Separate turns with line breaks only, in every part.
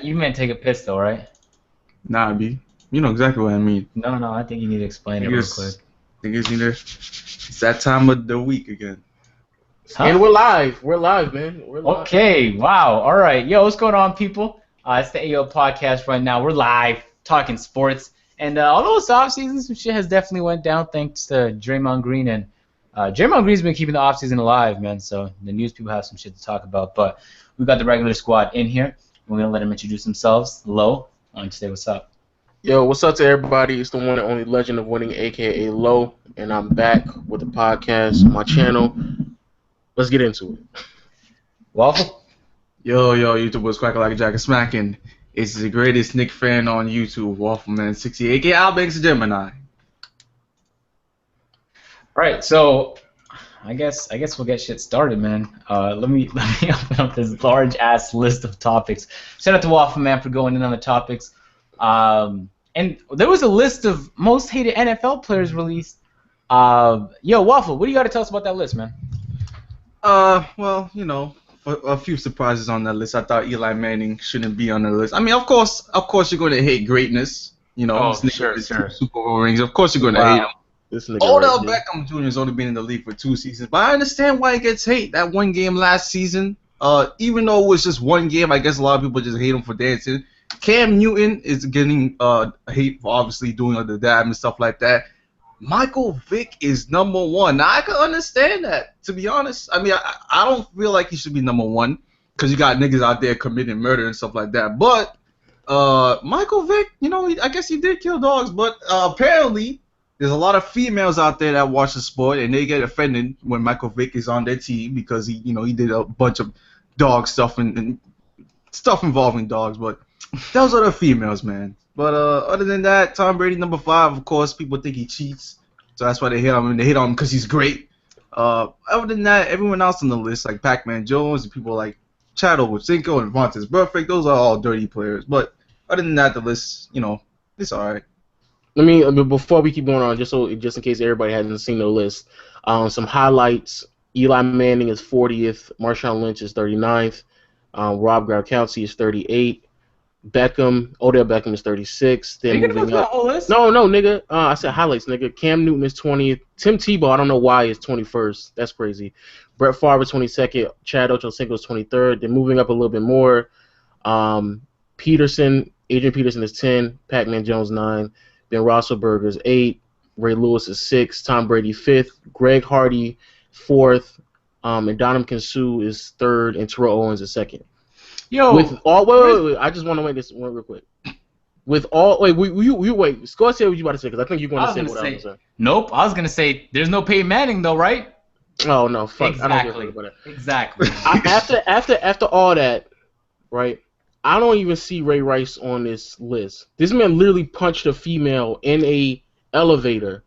meant take a piss though, right?
Nah, B. You know exactly what I mean.
No, I think you need to explain it real quick.
Niggas, it's that time of the week again.
Huh?
And we're live. We're live, man. We're live.
Okay, wow. All right. Yo, what's going on, people? It's the AyoPodcast right now. We're live talking sports. And although it's offseason, some shit has definitely went down thanks to Draymond Green. And Draymond Green's been keeping the offseason alive, man. So the news people have some shit to talk about. But we got the regular squad in here. We're going to let them introduce themselves. Lo, why don't you say what's up?
Yo, what's up to everybody? It's the one and only legend of winning, a.k.a. Lo. And I'm back with the podcast, my channel. Let's get into it.
Waffle?
Yo, YouTube was cracking like a jacket smacking. It's the greatest Knicks fan on YouTube, Waffleman68, aka Albanks Gemini.
Right, so I guess we'll get shit started, man. Let me open up this large ass list of topics. Shout out to Waffleman for going in on the topics. And there was a list of most hated NFL players released. Yo, Waffle, what do you got to tell us about that list, man?
Well, a few surprises on that list. I thought Eli Manning shouldn't be on the list. I mean, of course, you're going to hate greatness.
Sure.
Super Bowl rings. Of course, you're going to hate him.
This nigga
Odell
right
Beckham Jr. has only been in the league for 2 seasons, but I understand why he gets hate. That one game last season, even though it was just one game, I guess a lot of people just hate him for dancing. Cam Newton is getting hate for obviously doing all the dab and stuff like that. Michael Vick is number one. Now, I can understand that, to be honest. I mean, I don't feel like he should be number one because you got niggas out there committing murder and stuff like that. But Michael Vick, I guess he did kill dogs, but apparently there's a lot of females out there that watch the sport and they get offended when Michael Vick is on their team because he did a bunch of dog stuff and stuff involving dogs. But those are the females, man. But other than that, Tom Brady number 5. Of course, people think he cheats, so that's why they hate him. And they hate on him because he's great. Other than that, everyone else on the list, like Pac-Man Jones and people like Chad Ochocinco and Vontaze Burfict, those are all dirty players. But other than that, the list, it's all right.
Before we keep going on, just in case everybody hasn't seen the list, some highlights. Eli Manning is 40th. Marshawn Lynch is 39th. Rob Gronkowski is 38th. Odell Beckham is 36th. Then moving up. No, nigga. I said highlights, nigga. Cam Newton is 20th. Tim Tebow, I don't know why, is 21st. That's crazy. Brett Favre is 22nd. Chad Ochocinco is 23rd. Then moving up a little bit more. Adrian Peterson is 10. Pac-Man Jones 9. Ben Roethlisberger is 8. Ray Lewis is 6. Tom Brady 5th. Greg Hardy 4th. And Ndamukong Suh is 3rd. And Terrell Owens is 2nd.
Yo,
wait. I just want to make this one real quick. Wait. Go ahead, say what you about to say because I think you're going to say what I was going to say.
Nope, I was going to say there's no Peyton Manning though, right?
Oh no, fuck.
Exactly.
After all that, right? I don't even see Ray Rice on this list. This man literally punched a female in a elevator.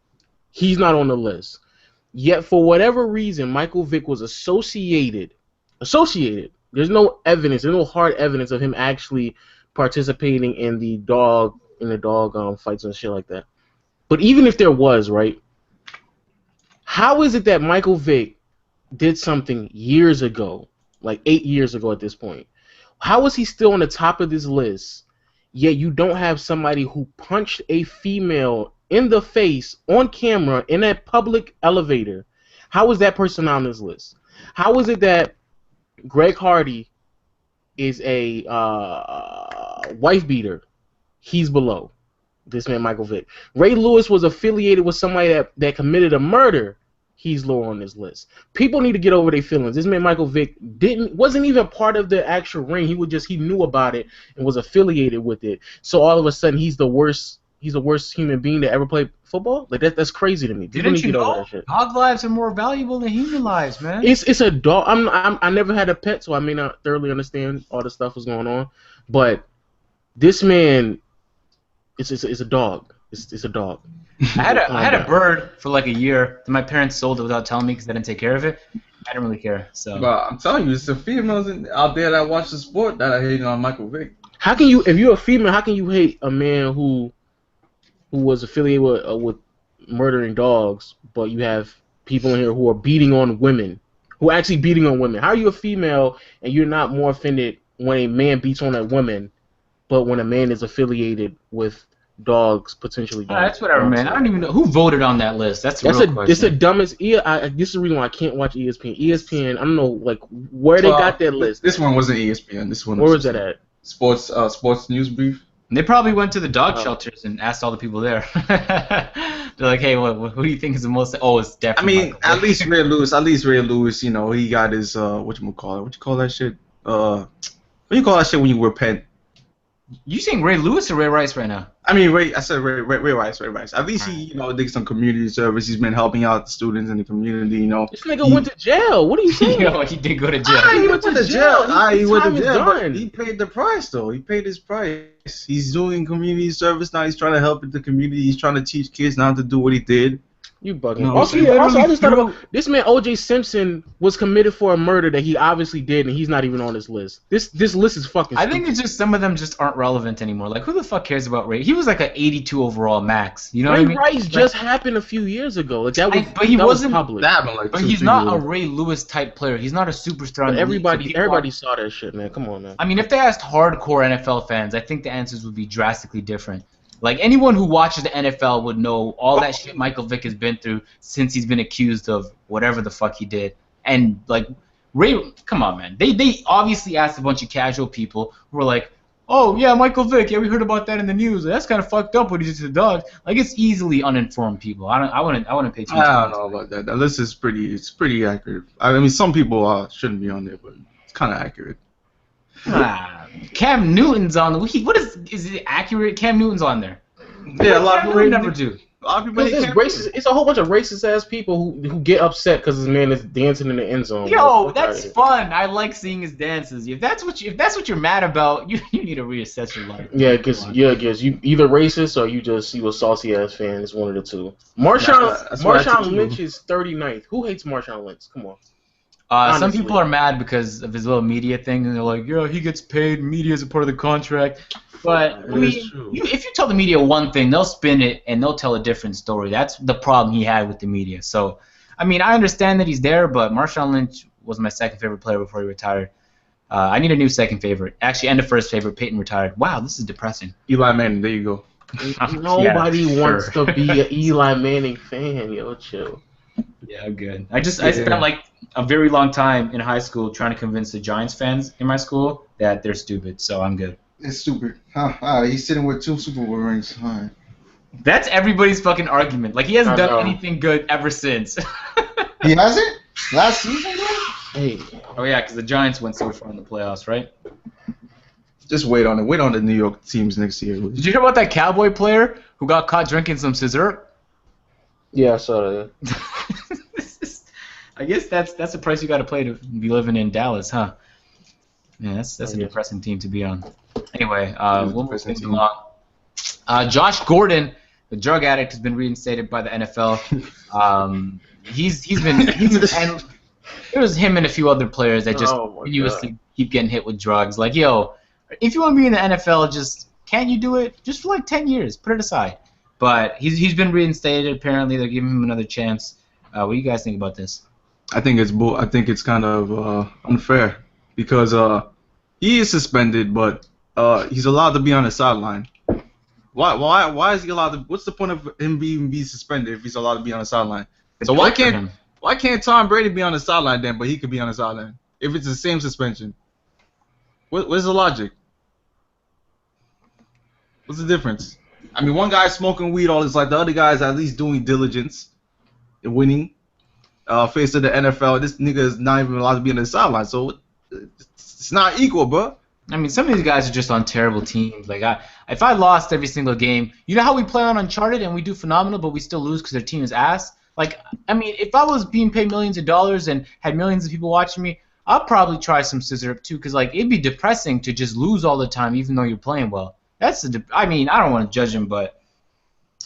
He's not on the list. Yet for whatever reason, Michael Vick was associated. There's no evidence. There's no hard evidence of him actually participating in the dog fights and shit like that. But even if there was, right? How is it that Michael Vick did something years ago, like 8 years ago at this point? How is he still on the top of this list? Yet you don't have somebody who punched a female in the face on camera in a public elevator. How is that person on this list? How is it that Greg Hardy is a wife beater? He's below this man, Michael Vick. Ray Lewis was affiliated with somebody that committed a murder. He's lower on this list. People need to get over their feelings. This man, Michael Vick, wasn't even part of the actual ring. He knew about it and was affiliated with it. So all of a sudden, he's the worst human being to ever play football. Like that's crazy to me.
Didn't you know? Dog lives are more valuable than human lives, man.
It's a dog. I never had a pet, so I may not thoroughly understand all the stuff that's going on. But this man, it's a dog. It's a dog.
I had a bird for like a year. My parents sold it without telling me because they didn't take care of it. I didn't really care. So.
But I'm telling you, it's the females out there that watch the sport that are hating on Michael Vick.
How can you, if you're a female, how can you hate a man who was affiliated with murdering dogs, but you have people in here who are beating on women, who are actually beating on women? How are you a female and you're not more offended when a man beats on a woman but when a man is affiliated with dogs, potentially dogs.
That's whatever, man. I don't even know who voted on that list. That's the real question.
It's the dumbest. This is the reason why I can't watch ESPN. ESPN, I don't know, like where they got that list.
This one wasn't ESPN. This one.
Where was that at?
Sports News Brief.
They probably went to the dog shelters and asked all the people there. They're like, hey, who do you think is the most? Oh, it's definitely.
I mean, at least Ray Lewis. You know, he got his what you call that shit? What do you call that shit when you wear pen?
You saying Ray Lewis or Ray Rice right now?
I mean, I said Ray Rice. At least he, did some community service. He's been helping out the students in the community. You know,
this nigga went to jail. What are you saying?
He did go to jail.
He went to jail. He went to jail.
But
he paid the price, though. He paid his price. He's doing community service now. He's trying to help the community. He's trying to teach kids not to do what he did.
You bugging. No, also, I just thought about this man. O.J. Simpson was committed for a murder that he obviously did, and he's not even on this list. This list is fucking stupid.
I think it's just some of them just aren't relevant anymore. Like, who the fuck cares about Ray? He was like an 82 overall max. You know what I mean?
Ray Rice just happened a few years ago. Like that was,
but he wasn't
public.
That happened like
but he's not a Ray Lewis type player. He's not a superstar.
But everybody saw that shit, man. Come on, man.
I mean, if they asked hardcore NFL fans, I think the answers would be drastically different. Like, anyone who watches the NFL would know all that shit Michael Vick has been through since he's been accused of whatever the fuck he did. And, like, Ray, come on, man. They obviously asked a bunch of casual people who were like, oh, yeah, Michael Vick, yeah, we heard about that in the news. That's kind of fucked up what he did to the dogs. Like, it's easily uninformed people. I wouldn't pay too much
attention. I don't know about that. That list is pretty accurate. I mean, some people shouldn't be on there, but it's kind of accurate.
Cam Newton's on the what is it accurate? Cam Newton's on there.
Yeah, a lot of people
never do.
A lot of people
it's a whole bunch of racist ass people who get upset because this man is dancing in the end zone.
Yo, that's fun. I like seeing his dances. If that's what you're mad about, you need to reassess your life.
Yeah, because you either racist or you a saucy ass fan. It's one of the two. Marshawn Lynch is 39th. Who hates Marshawn Lynch? Come on.
Some people are mad because of his little media thing, and they're like, "Yeah, he gets paid. Media is a part of the contract." But I mean, if you tell the media one thing, they'll spin it and they'll tell a different story. That's the problem he had with the media. So, I mean, I understand that he's there, but Marshawn Lynch was my second favorite player before he retired. I need a new second favorite. Actually, and a first favorite. Peyton retired. Wow, this is depressing.
Eli Manning. There you go.
Nobody wants to be an Eli Manning fan. Yo, chill.
Yeah, I'm good. I spent like a very long time in high school trying to convince the Giants fans in my school that they're stupid, so I'm good.
It's stupid. He's sitting with 2 Super Bowl rings. All right.
That's everybody's fucking argument. Like, he hasn't done anything good ever since.
He hasn't? Last season, bro?
Hey.
Oh, yeah, because the Giants went so far in the playoffs, right?
Just wait on it. Wait on the New York teams next year.
Did you hear about that Cowboy player who got caught drinking some scissor?
Yeah, I saw that.
I guess that's the price you got to pay to be living in Dallas, huh? Yeah, that's a depressing team to be on. Anyway, we'll move things along. Josh Gordon, the drug addict, has been reinstated by the NFL. And it was him and a few other players that just continuously keep getting hit with drugs. Like, yo, if you want to be in the NFL, can't you do it just for like 10 years? Put it aside. But he's been reinstated. Apparently, they're giving him another chance. What do you guys think about this?
I think it's kind of unfair because he is suspended, but he's allowed to be on the sideline. Why is he allowed to? What's the point of him being suspended if he's allowed to be on the sideline? So why can't Tom Brady be on the sideline then, but he could be on the sideline if it's the same suspension? What's the logic? What's the difference? I mean, one guy's smoking weed all his life. The other guy's at least doing diligence and winning. Face of the NFL, this nigga is not even allowed to be on the sideline. So it's not equal, bro.
I mean, some of these guys are just on terrible teams. Like, if I lost every single game, you know how we play on Uncharted and we do phenomenal, but we still lose because their team is ass? Like, I mean, if I was being paid millions of dollars and had millions of people watching me, I'd probably try some scissor up too, because, like, it'd be depressing to just lose all the time even though you're playing well. I mean, I don't want to judge him, but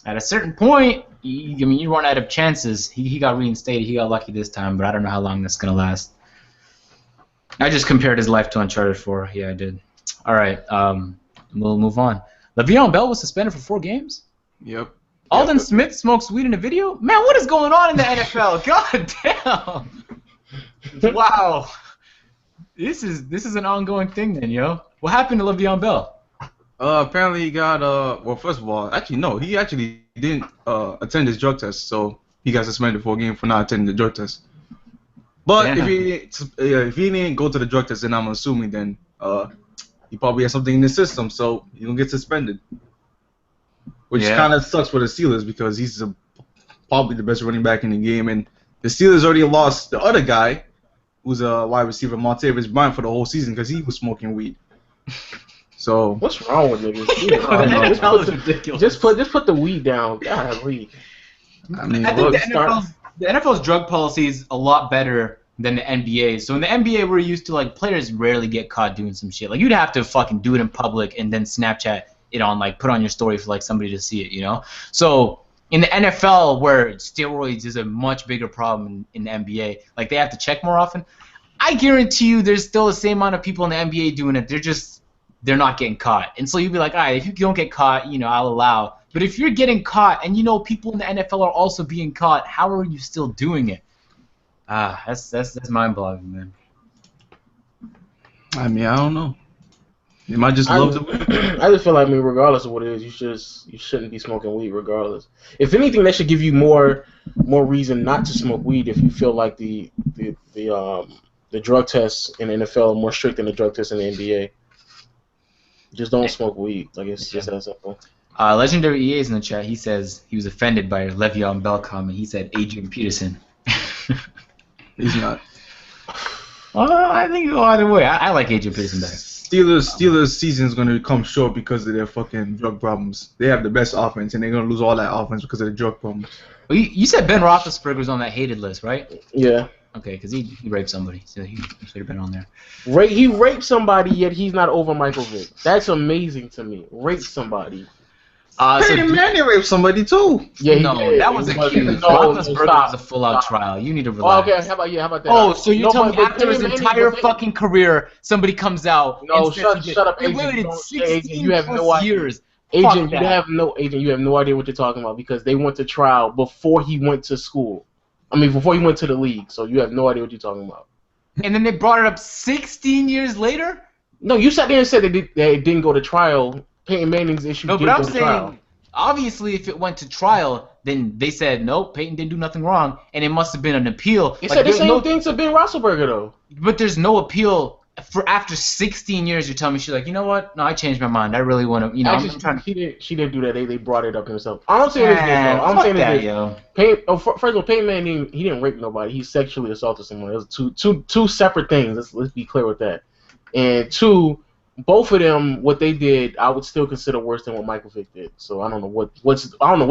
at a certain point, you run out of chances. He got reinstated. He got lucky this time, but I don't know how long that's going to last. I just compared his life to Uncharted 4. Yeah, I did. All right, we'll move on. Le'Veon Bell was suspended for 4 games?
Yep.
Alden Smith smokes weed in a video? Man, what is going on in the NFL? God damn. Wow. This is an ongoing thing then, yo. What happened to Le'Veon Bell?
Apparently he got well, first of all, actually no, he actually didn't attend his drug test, so he got suspended for a game for not attending the drug test. But
Damn.
if he didn't go to the drug test, then I'm assuming then he probably has something in his system, so he'll get suspended. Which
Yeah.
kind of sucks for the Steelers because he's probably the best running back in the game, and the Steelers already lost the other guy, who's a wide receiver, Martavis Bryant, for the whole season because he was smoking weed. So
What's wrong with niggas?
The NFL is ridiculous.
Just put the weed down. Golly.
I mean,
I think
look,
the NFL's drug policy is a lot better than the NBA. So in the NBA, we're used to like players rarely get caught doing some shit. Like you'd have to fucking do it in public and then Snapchat it on, like put on your story for like somebody to see it, you know? So in the NFL, where steroids is a much bigger problem in the NBA, like they have to check more often. I guarantee you, there's still the same amount of people in the NBA doing it. They're not getting caught. And so you'd be like, all right, if you don't get caught, you know, I'll allow. But if you're getting caught and you know people in the NFL are also being caught, how are you still doing it? That's mind-blowing, man.
I mean, I don't know. You might just love the weed.
I just feel like, regardless of what it is, you shouldn't be smoking weed regardless. If anything, that should give you more reason not to smoke weed if you feel like the drug tests in the NFL are more strict than the drug tests in the NBA. Just don't smoke weed. Like it's just that simple.
Legendary EA is in the chat. He says he was offended by Le'Veon Bell comment. He said Adrian Peterson.
He's not.
Well, I think either way. I like Adrian Peterson better.
Steelers season is going to come short because of their fucking drug problems. They have the best offense, and they're going to lose all that offense because of the drug problems.
Well, you said Ben Roethlisberger's on that hated list, right?
Yeah.
Okay, because he raped somebody, so he should have been on there.
He raped somebody, yet he's not over Michael Vick. That's amazing to me. Raped somebody.
Peyton Manning raped somebody too.
Yeah,
that was accused. Roethlisberger was a full-out trial. You need to relax.
Okay, how about that?
Oh, so you're telling me
but
after his
Peyton
entire
Manning-
fucking career, somebody comes out
No,
and says
shut up,
he
Agent.
waited
Don't-
16
Agent, you have
plus
no idea.
years.
Agent,
Fuck
you
that.
have no idea what you're talking about because they went to trial before he went to school. I mean, before he went to the league. So you have no idea what you're talking about.
And then they brought it up 16 years later?
No, you sat there and said they didn't go to trial. Peyton Manning's issue
No,
did
but I'm
go to trial.
saying, obviously, if it went to trial, then they said, nope, Peyton didn't do nothing wrong, and it must have been an appeal.
They
Like,
said the
there's
same
no-
thing to Ben Roethlisberger, though.
But there's no appeal for after 16 years. You're telling me she's like, you know what? No, I changed my mind. I really want to, you know,
Actually,
I'm trying to.
she didn't do that. They brought it up himself. I don't say this. I'm
fuck
saying
that,
this.
yo.
First of all, Peyton Manning, he didn't rape nobody. He sexually assaulted someone. It was two separate things. Let's be clear with that. And two, both of them, what they did, I would still consider worse than what Michael Vick did. So I don't know what's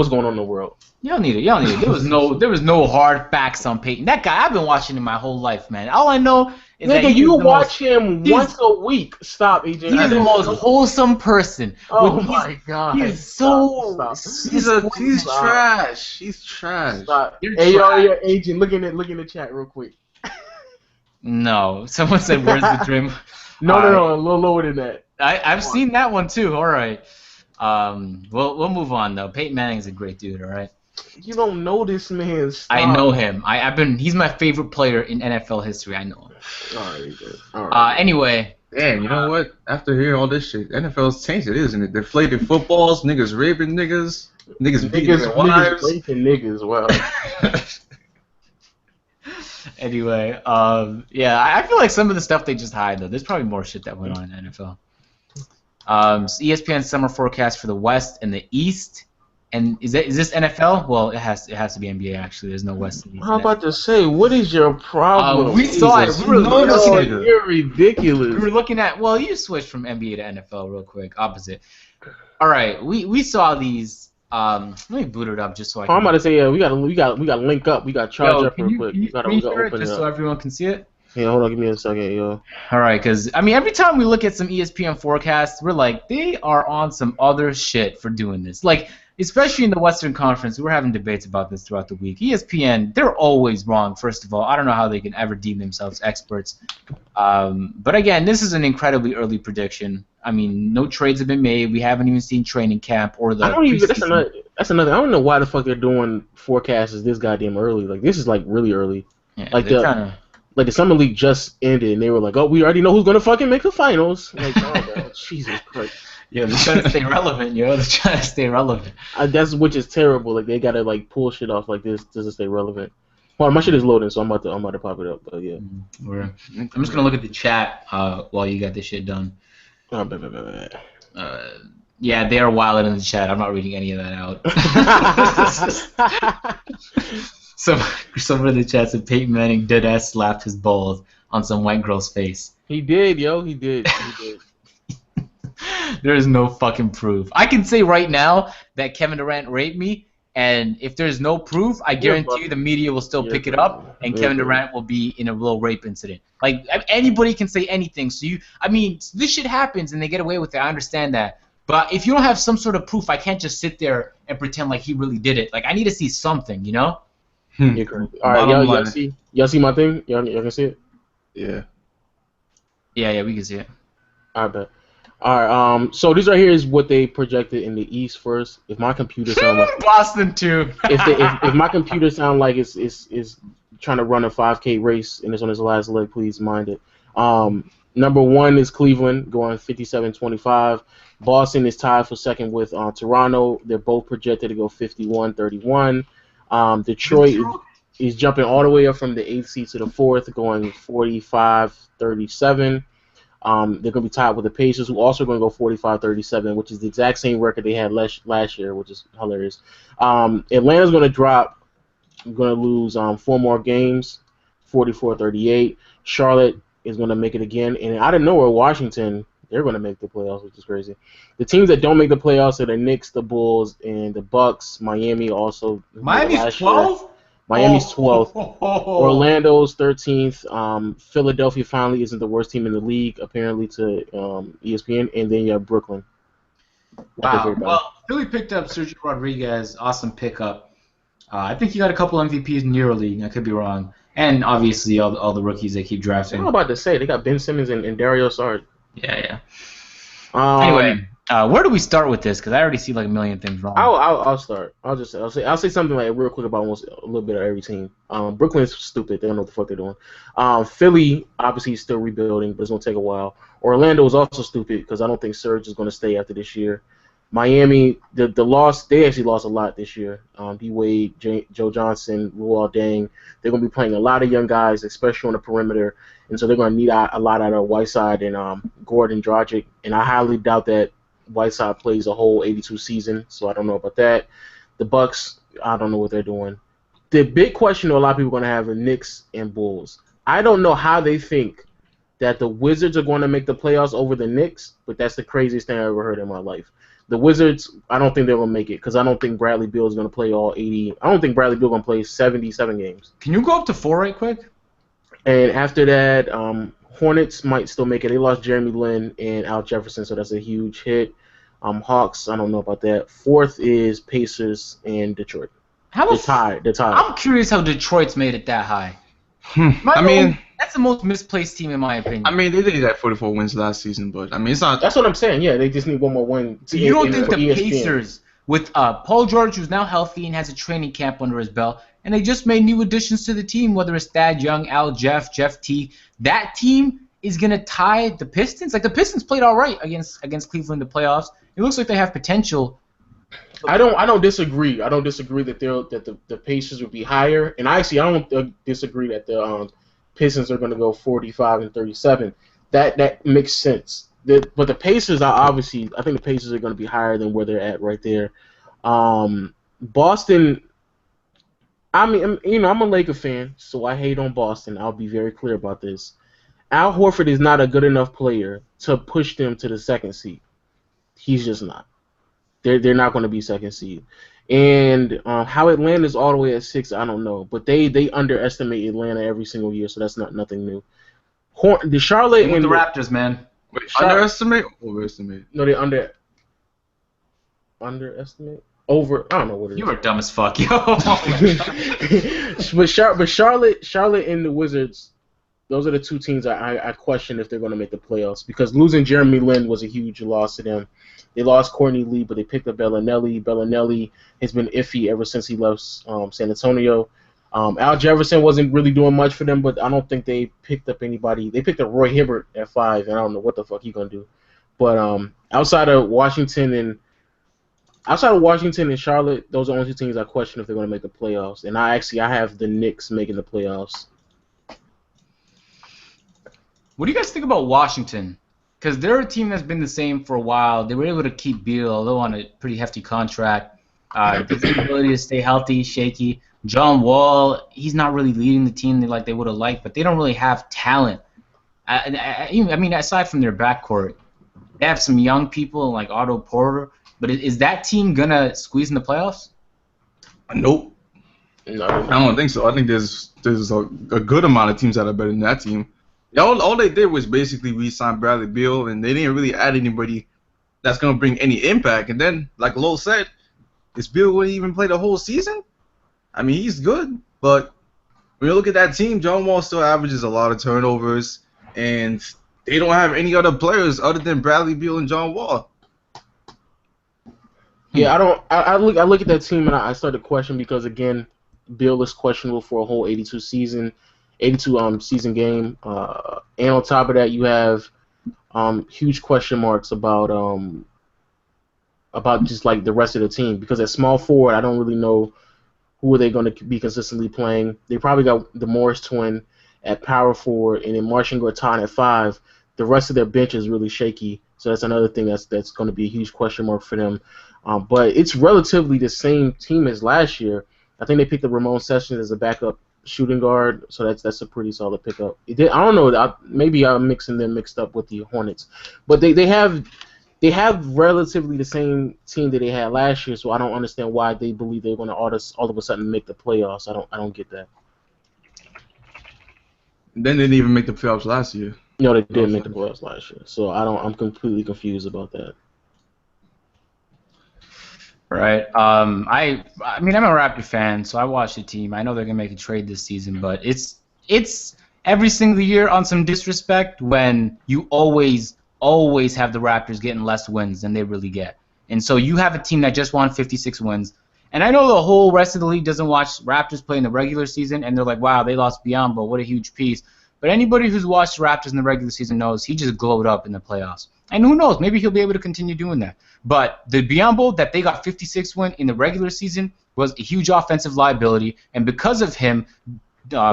going on in the world.
Y'all need it. There was no hard facts on Peyton. That guy, I've been watching him my whole life, man. All I know is that
Nigga, you watch him once a week. Stop, AJ.
He is the most wholesome person.
Oh my God.
He is so.
Stop.
He's trash. He's trash.
Stop.
You're
Hey,
trash.
yo, agent, look in the chat real quick.
No, someone said, "Where's the dream?"
No, a little lower than that.
I've seen that one too. All right. We'll move on though. Peyton Manning is a great dude. All right.
You don't know this man. Stop.
I know him. He's my favorite player in NFL history. I know him.
All right.
Anyway.
Damn, you know what? After hearing all this shit, NFL's changed it, isn't it? Deflated footballs, niggas raping niggas beating their wives.
Raping niggas. Wow.
Anyway, yeah, I feel like some of the stuff they just hide though. There's probably more shit that went on in the NFL. So ESPN summer forecast for the West and the East. And is this NFL? Well, it has to be NBA actually. There's no West and East.
I'm about to say, what is your problem?
We saw it. We were looking at
You're ridiculous.
We were looking at. Well, you switched from NBA to NFL real quick. Opposite. All right. We saw these. Let me boot it up just so I can.
I'm about to say, yeah, we gotta link up. We gotta charge up real quick. We gotta
share it
open it
just
up.
so everyone can see it?
Yeah, hold on, give me a second, yo.
All right, because I mean, every time we look at some ESPN forecasts, we're like, they are on some other shit for doing this. Like, especially in the Western Conference, we're having debates about this throughout the week. ESPN, they're always wrong. First of all, I don't know how they can ever deem themselves experts. But again, this is an incredibly early prediction. I mean, no trades have been made. We haven't even seen training camp or the.
That's another. I don't know why the fuck they're doing forecasts this goddamn early. Like this is like really early.
Yeah,
like the summer league just ended and they were like, oh, we already know who's gonna fucking make the finals. Like, oh man, Jesus Christ.
Yo, they're trying to stay relevant, yo. They're trying to stay relevant.
Which is terrible. Like they gotta like pull shit off like this just to stay relevant. Hold on, my shit is loading, so I'm about to pop it up. But yeah.
I'm just gonna look at the chat while you got this shit done. Yeah, they are wilding in the chat. I'm not reading any of that out. Some of the chat said Peyton Manning deadass slapped his balls on some white girl's face.
He did, yo. He did.
There is no fucking proof. I can say right now that Kevin Durant raped me, and if there's no proof, I guarantee you the media will still pick it up, and Kevin Durant will be in a real rape incident. Like, anybody can say anything. So this shit happens, and they get away with it. I understand that. But if you don't have some sort of proof, I can't just sit there and pretend like he really did it. Like, I need to see something, you know?
You're correct. All right, y'all see my thing? Y'all can see it?
Yeah.
Yeah,
we can see it.
I bet. All right. So this right here is what they projected in the East first. If my computer sound like
Boston too.
if my computer sound like it's trying to run a 5K race and it's on its last leg, please mind it. Number 1 is Cleveland going 57-25. Boston is tied for second with Toronto. They're both projected to go 51-31. Detroit is jumping all the way up from the 8th seed to the 4th, going 45-37. They're going to be tied with the Pacers, who also going to go 45-37, which is the exact same record they had last year, which is hilarious. Atlanta's going to drop, going to lose 4 more games, 44-38. Charlotte is going to make it again, and out of nowhere, Washington, they're going to make the playoffs, which is crazy. The teams that don't make the playoffs are the Knicks, the Bulls, and the Bucks. Miami also.
Miami's 12?
Miami's 12th. Orlando's 13th. Philadelphia finally isn't the worst team in the league, apparently, to ESPN. And then you have Brooklyn.
Wow. Well, Philly picked up Sergio Rodriguez. Awesome pickup. I think he got a couple MVPs in EuroLeague. I could be wrong. And obviously all the rookies they keep drafting.
I'm about to say, they got Ben Simmons and Dario Saric.
Yeah. Anyway, where do we start with this? Because I already see like a million things wrong.
I'll start. I'll say something like real quick about almost a little bit of every team. Brooklyn's stupid. They don't know what the fuck they're doing. Philly obviously is still rebuilding, but it's gonna take a while. Orlando is also stupid because I don't think Serge is gonna stay after this year. Miami, the loss, they actually lost a lot this year. D Wade, Joe Johnson, Luol Deng. They're gonna be playing a lot of young guys, especially on the perimeter. And so they're going to need a lot out of Whiteside and Gordon Dragic. And I highly doubt that Whiteside plays a whole 82 season, so I don't know about that. The Bucks, I don't know what they're doing. The big question a lot of people are going to have are Knicks and Bulls. I don't know how they think that the Wizards are going to make the playoffs over the Knicks, but that's the craziest thing I've ever heard in my life. The Wizards, I don't think they're going to make it because I don't think Bradley Beal is going to play all 80. I don't think Bradley Beal is going to play 77 games.
Can you go up to 4 right quick?
And after that, Hornets might still make it. They lost Jeremy Lin and Al Jefferson, so that's a huge hit. Hawks, I don't know about that. 4th is Pacers and Detroit. They're tied.
I'm curious how Detroit's made it that high. That's the most misplaced team in my opinion.
I mean, they did have 44 wins last season, but I mean, it's not.
That's what I'm saying. Yeah, they just need one more win.
So you don't think the ESPN. Pacers, with Paul George, who's now healthy and has a training camp under his belt, and they just made new additions to the team, whether it's Thad Young, Al Jeff T. That team is gonna tie the Pistons. Like the Pistons played all right against Cleveland in the playoffs. It looks like they have potential.
I don't disagree. I don't disagree that the Pacers would be higher, and I don't disagree that the Pistons are gonna go 45-37. That makes sense. But the Pacers I think the Pacers are gonna be higher than where they're at right there. Boston. I mean, I'm a Laker fan, so I hate on Boston. I'll be very clear about this. Al Horford is not a good enough player to push them to the 2nd seed. He's just not. They're not going to be 2nd seed. And how Atlanta's all the way at 6, I don't know. But they underestimate Atlanta every single year, so that's nothing new. The Charlotte and
the Raptors, man.
Wait, underestimate or overestimate?
No, they underestimate. Over, I don't know what it is.
You are dumb as fuck, yo.
But Charlotte and the Wizards, those are the 2 teams I question if they're going to make the playoffs because losing Jeremy Lin was a huge loss to them. They lost Courtney Lee, but they picked up Bellinelli. Bellinelli has been iffy ever since he left San Antonio. Al Jefferson wasn't really doing much for them, but I don't think they picked up anybody. They picked up Roy Hibbert at 5, and I don't know what the fuck he's going to do. But outside of Washington and Charlotte, those are the only two teams I question if they're going to make the playoffs. And I have the Knicks making the playoffs.
What do you guys think about Washington? Because they're a team that's been the same for a while. They were able to keep Beal, although on a pretty hefty contract. The ability to stay healthy, shaky. John Wall, he's not really leading the team like they would have liked, but they don't really have talent. I mean, aside from their backcourt, they have some young people like Otto Porter. But is that team gonna squeeze in the playoffs?
Nope.
No.
I don't think so. I think there's a good amount of teams that are better than that team. All they did was basically re-sign Bradley Beal, and they didn't really add anybody that's gonna bring any impact. And then, like Lowell said, is Beal going to even play the whole season? I mean, he's good, but when you look at that team, John Wall still averages a lot of turnovers, and they don't have any other players other than Bradley Beal and John Wall.
Yeah, I look at that team and I start to question because again, Bill is questionable for a whole 82 season game. And on top of that, you have huge question marks about just like the rest of the team because at small forward, I don't really know who are they going to be consistently playing. They probably got the Morris twin at power forward and then Marcin Gortat at 5. The rest of their bench is really shaky, so that's another thing that's going to be a huge question mark for them. But it's relatively the same team as last year. I think they picked up Ramon Sessions as a backup shooting guard, so that's a pretty solid pickup. I don't know. Maybe I'm mixed up with the Hornets, but they have relatively the same team that they had last year. So I don't understand why they believe they're going to all of a sudden make the playoffs. I don't get that.
Then they didn't even make the playoffs last year.
No, they didn't make the playoffs last year. So I'm completely confused about that.
Right. I mean, I'm a Raptor fan, so I watch the team. I know they're gonna make a trade this season, but it's every single year on some disrespect when you always have the Raptors getting less wins than they really get. And so you have a team that just won 56 wins. And I know the whole rest of the league doesn't watch Raptors play in the regular season, and they're like, wow, they lost Biyombo, what a huge piece. But anybody who's watched the Raptors in the regular season knows he just glowed up in the playoffs. And who knows, maybe he'll be able to continue doing that. But the Biyombo that they got 56 win in the regular season was a huge offensive liability, and because of him,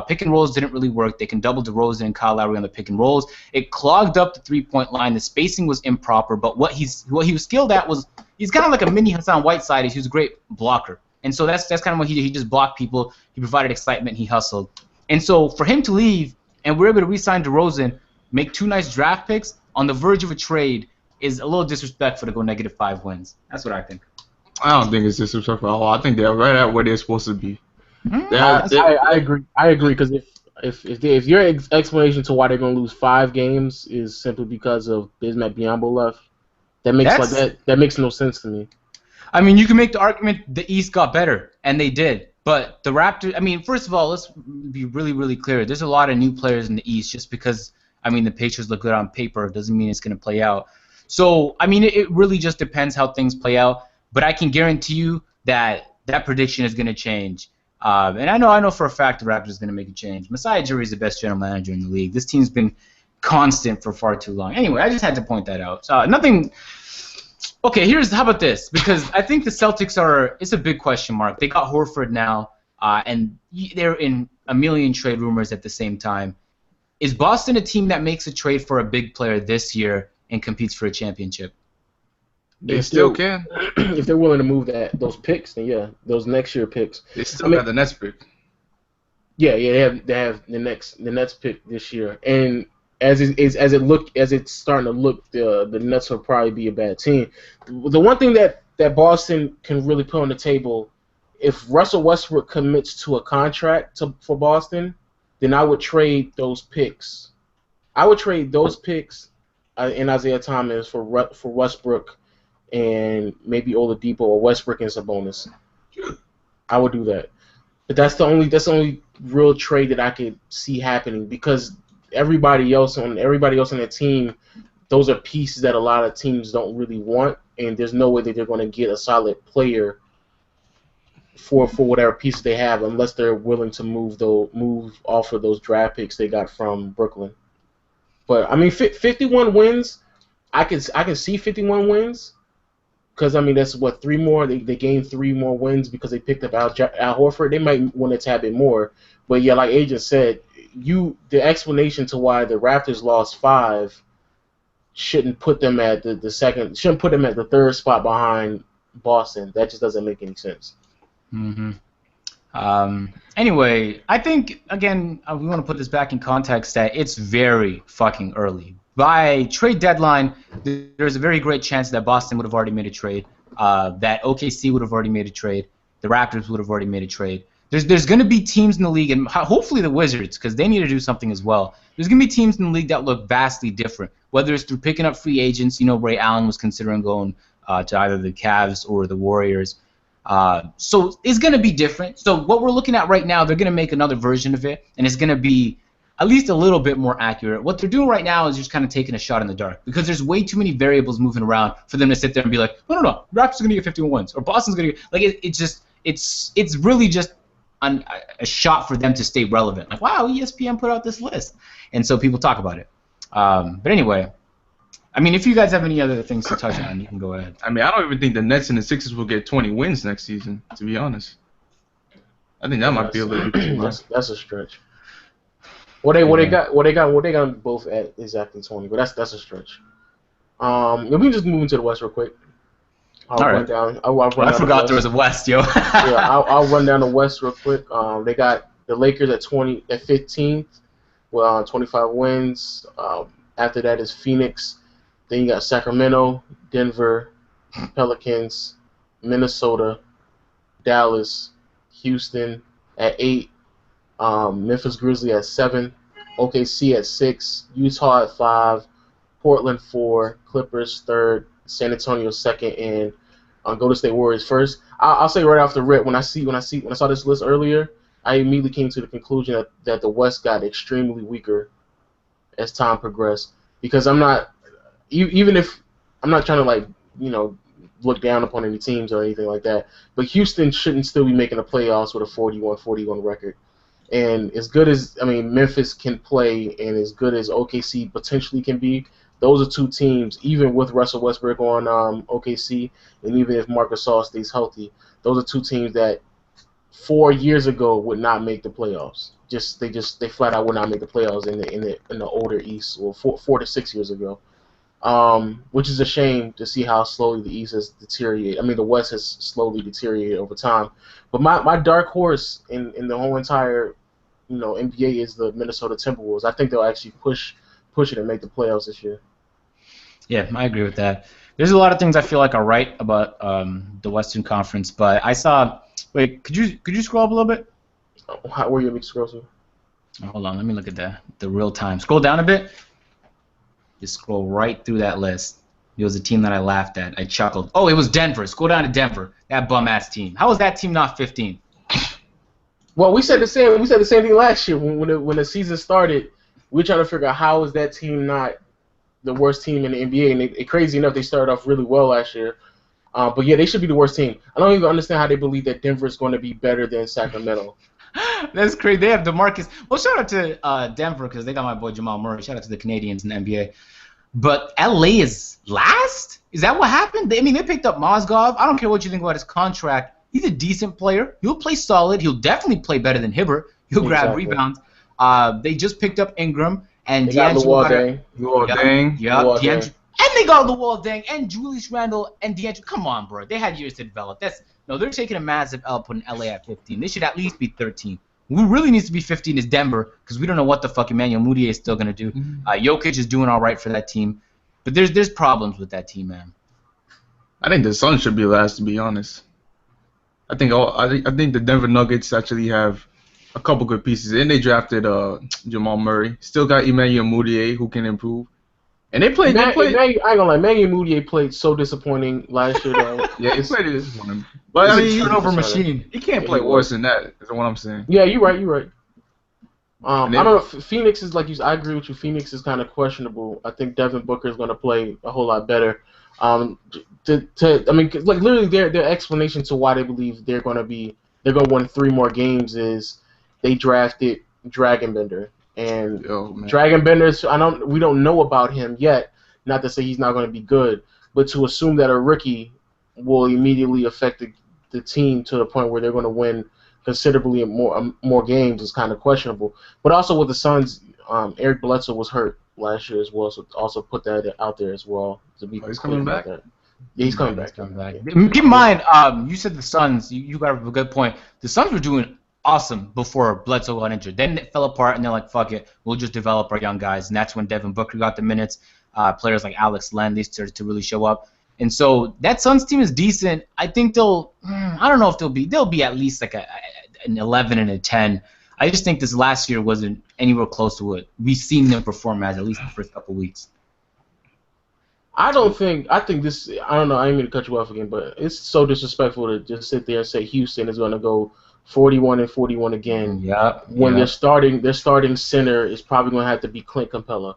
pick and rolls didn't really work. They can double DeRozan and Kyle Lowry on the pick and rolls. It clogged up the three-point line. The spacing was improper, but what he was skilled at was he's kind of like a mini Hassan Whiteside. He was a great blocker, and so that's kind of what he did. He just blocked people. He provided excitement. He hustled, and so for him to leave, and we're able to re-sign DeRozan, make 2 nice draft picks on the verge of a trade is a little disrespectful to go -5 wins. That's what I think.
I don't think it's disrespectful at all. I think they're right at where they're supposed to be.
I agree. I agree because if your explanation to why they're going to lose 5 games is simply because of Bismack Biyombo left, that makes no sense to me.
I mean, you can make the argument the East got better, and they did. But the Raptors, I mean, first of all, let's be really, really clear. There's a lot of new players in the East. Just because, I mean, the Patriots look good on paper doesn't mean it's going to play out. So, I mean, it really just depends how things play out. But I can guarantee you that prediction is going to change. And I know for a fact the Raptors is going to make a change. Masai Ujiri is the best general manager in the league. This team's been constant for far too long. Anyway, I just had to point that out. Nothing. Okay, how about this? Because I think the Celtics it's a big question mark. They got Horford now, and they're in a million trade rumors at the same time. Is Boston a team that makes a trade for a big player this year and competes for a championship?
They still can.
If they're willing to move those picks, then yeah, those next year picks.
They still got the Nets pick.
Yeah, they have the Nets pick this year, and as it's starting to look, the Nets will probably be a bad team. The one thing that Boston can really put on the table, if Russell Westbrook commits to a contract for Boston, then I would trade those picks. I would trade those picks in Isaiah Thomas for Westbrook and maybe Oladipo or Westbrook and Sabonis. I would do that. But that's the only real trade that I could see happening because everybody else on that team, those are pieces that a lot of teams don't really want, and there's no way that they're going to get a solid player for whatever pieces they have unless they're willing to move off of those draft picks they got from Brooklyn. But I mean, 51 wins. I can see 51 wins because I mean that's what 3 more. They gained 3 more wins because they picked up Al Horford. They might win a tad bit more, but yeah, like Agent said, the explanation to why the Raptors lost 5 shouldn't put them at the second. Shouldn't put them at the 3rd spot behind Boston. That just doesn't make any sense.
Mm-hmm. Anyway, I think, again, we want to put this back in context that it's very fucking early. By trade deadline, there's a very great chance that Boston would have already made a trade, that OKC would have already made a trade, the Raptors would have already made a trade. There's going to be teams in the league, and hopefully the Wizards, because they need to do something as well. There's going to be teams in the league that look vastly different, whether it's through picking up free agents. Ray Allen was considering going to either the Cavs or the Warriors. So it's going to be different. So what we're looking at right now, they're going to make another version of it, and it's going to be at least a little bit more accurate. What they're doing right now is just kind of taking a shot in the dark because there's way too many variables moving around for them to sit there and be like, no, Raptors are going to get 51 wins, or Boston's going to get, like, it's really just a shot for them to stay relevant. Like, wow, ESPN put out this list, and so people talk about it. But anyway, I mean, if you guys have any other things to touch on, you can go ahead.
I mean, I don't even think the Nets and the Sixers will get 20 wins next season, to be honest. I think that might be a little bit too much.
That's a stretch. They got both at exactly 20, but that's a stretch. Let me just move into the West real quick. I'll run down
forgot there was a West, yo.
Yeah, I'll run down the West real quick. They got the Lakers at 15th, with 25 wins. After that is Phoenix. Then you got Sacramento, Denver, Pelicans, Minnesota, Dallas, Houston at 8, Memphis Grizzlies at 7, OKC at 6, Utah at 5, Portland 4, Clippers 3rd, San Antonio 2nd, and Golden State Warriors 1st. I'll say right off the rip, when I saw this list earlier, I immediately came to the conclusion that the West got extremely weaker as time progressed, because I'm not trying to look down upon any teams or anything like that, but Houston shouldn't still be making the playoffs with a 41-41 record. And as good as Memphis can play, and as good as OKC potentially can be, those are 2 teams, even with Russell Westbrook on OKC, and even if Marc Gasol stays healthy, those are 2 teams that 4 years ago would not make the playoffs. They flat out would not make the playoffs in the older East, or 4 to 6 years ago. Which is a shame to see how slowly the East has deteriorated. I mean, the West has slowly deteriorated over time. But my dark horse in the whole entire NBA is the Minnesota Timberwolves. I think they'll actually push it and make the playoffs this year.
Yeah, I agree with that. There's a lot of things I feel like are right about the Western Conference, but I saw. Wait, could you scroll up a little bit?
Where you want me to scroll to?
Hold on, let me look at the real time. Scroll down a bit. Just scroll right through that list. It was a team that I laughed at. I chuckled. Oh, it was Denver. Scroll down to Denver. That bum-ass team. How was that team not 15?
Well, we said the same thing last year when the season started. We were trying to figure out how is that team not the worst team in the NBA. And crazy enough, they started off really well last year. But yeah, they should be the worst team. I don't even understand how they believe that Denver is going to be better than Sacramento.
That's crazy. They have DeMarcus. Well, shout out to Denver because they got my boy Jamal Murray. Shout out to the Canadians in the NBA. But LA is last? Is that what happened? They picked up Mozgov. I don't care what you think about his contract. He's a decent player. He'll play solid. He'll definitely play better than Hibbert. He'll grab rebounds. They just picked up Ingram and
D'Angelo.
And they got Luol Deng and Julius Randle and D'Angelo. Come on, bro. They had years to develop. They're taking a massive L putting LA at 15. They should at least be 13. Who really needs to be 15 is Denver, because we don't know what the fuck Emmanuel Mudiay is still going to do. Jokic is doing all right for that team. But there's problems with that team, man.
I think the Suns should be last, to be honest. I think the Denver Nuggets actually have a couple good pieces. And they drafted Jamal Murray. Still got Emmanuel Mudiay, who can improve. And they played. I ain't
gonna lie, Emmanuel Mudiay played so disappointing last year, though.
Yeah, he played disappointing. But
he's a turnover machine.
He can't play worse than that. Is what I'm saying.
Yeah, you're right. I don't know. Phoenix is I agree with you. Phoenix is kind of questionable. I think Devin Booker is going to play a whole lot better. Literally, their explanation to why they believe they're going to win 3 more games is they drafted Dragon Bender. And Dragon Bender, we don't know about him yet, Not to say he's not going to be good, but to assume that a rookie will immediately affect the team to the point where they're going to win considerably more games is kind of questionable. But also with the Suns, Eric Bledsoe was hurt last year as well, so also put that out there as well. To be
he's coming back?
Yeah, he's coming back.
Yeah. Keep in mind, you said the Suns. You got a good point. The Suns were doing awesome before Bledsoe got injured. Then it fell apart, and they're like, "Fuck it, we'll just develop our young guys." And that's when Devin Booker got the minutes. Players like Alex Len, they started to really show up. And so that Suns team is decent. I think they'll. I don't know if they'll be at least like an 11 and a 10. I just think this last year wasn't anywhere close to what we've seen them perform as, at least the first couple weeks.
I think this. I don't know. I didn't mean to cut you off again, but it's so disrespectful to just sit there and say Houston is going to go 41-41 again.
Yep.
When their starting center is probably going to have to be Clint Capella.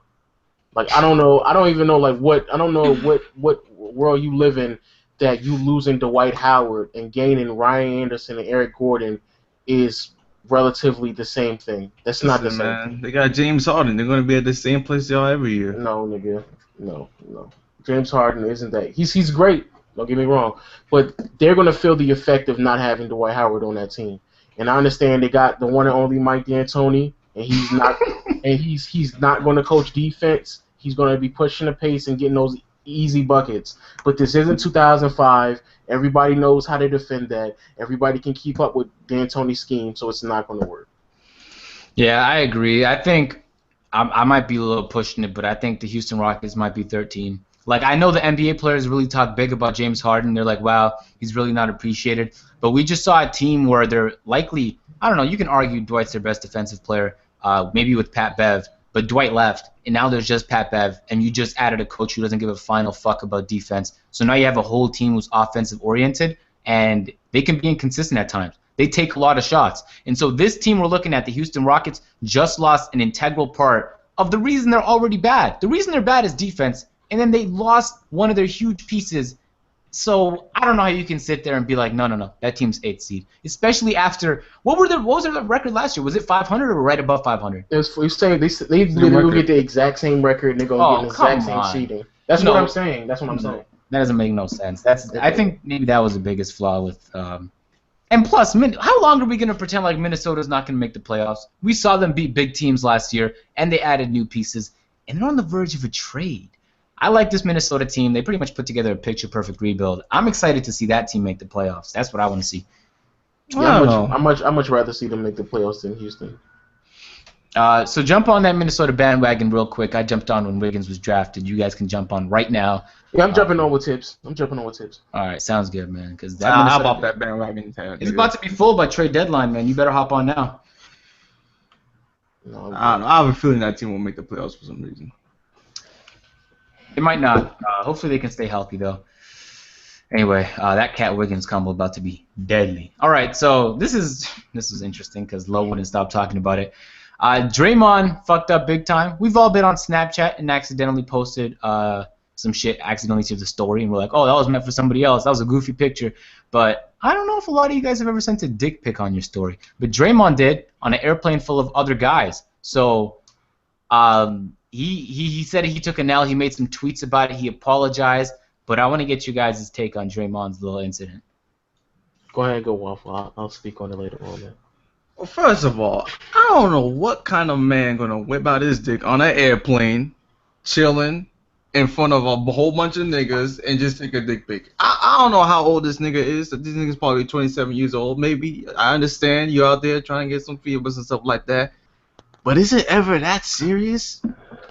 Like I don't know. I don't even know I don't know what world you live in that you losing Dwight Howard and gaining Ryan Anderson and Eric Gordon is relatively the same thing. That's not the same.
Man, they got James Harden. They're going to be at the same place they are every year.
No, nigga. No. James Harden isn't that. He's great. Don't get me wrong, but they're going to feel the effect of not having Dwight Howard on that team. And I understand they got the one and only Mike D'Antoni, and he's not he's not going to coach defense. He's going to be pushing the pace and getting those easy buckets. But this isn't 2005. Everybody knows how to defend that. Everybody can keep up with D'Antoni's scheme, so it's not going to work.
Yeah, I agree. I think I might be a little pushing it, but I think the Houston Rockets might be 13. Like, I know the NBA players really talk big about James Harden. They're like, wow, he's really not appreciated. But we just saw a team where they're likely, I don't know, you can argue Dwight's their best defensive player, maybe with Pat Bev, but Dwight left, and now there's just Pat Bev, and you just added a coach who doesn't give a final fuck about defense. So now you have a whole team who's offensive-oriented, and they can be inconsistent at times. They take a lot of shots. And so this team we're looking at, the Houston Rockets, just lost an integral part of the reason they're already bad. The reason they're bad is defense, and then they lost one of their huge pieces. So I don't know how you can sit there and be like, no, that team's 8th seed, especially after what was their record last year? Was it 500 or right above 500?
You're saying they literally get the exact same record and they're gonna get the exact same seeding. That's what I'm saying. That's what I'm saying.
That doesn't make no sense. I think maybe that was the biggest flaw with. And plus, how long are we gonna pretend like Minnesota's not gonna make the playoffs? We saw them beat big teams last year, and they added new pieces, and they're on the verge of a trade. I like this Minnesota team. They pretty much put together a picture-perfect rebuild. I'm excited to see that team make the playoffs. That's what I want to see.
Yeah, I'd much rather see them make the playoffs than Houston.
So jump on that Minnesota bandwagon real quick. I jumped on when Wiggins was drafted. You guys can jump on right now.
Yeah, I'm jumping on with tips. All
right, sounds good, man. Because
I'll hop that bandwagon.
It's about to be full by trade deadline, man. You better hop on now.
No, I don't know. I have a feeling that team will make the playoffs for some reason.
They might not. Hopefully they can stay healthy, though. Anyway, that Cat Wiggins combo about to be deadly. All right, so this is interesting because Lo wouldn't stop talking about it. Draymond fucked up big time. We've all been on Snapchat and accidentally posted some shit accidentally to the story, and we're like, oh, that was meant for somebody else. That was a goofy picture. But I don't know if a lot of you guys have ever sent a dick pic on your story. But Draymond did on an airplane full of other guys. So he said he took an L. He made some tweets about it. He apologized. But I want to get you guys' take on Draymond's little incident.
Go ahead, go Waffle. I'll speak on it later on. Man.
Well, first of all, I don't know what kind of man gonna whip out his dick on an airplane, chilling in front of a whole bunch of niggas and just take a dick pic. I don't know how old this nigga is. This nigga's probably 27 years old, maybe. I understand you out there trying to get some females and stuff like that. But is it ever that serious?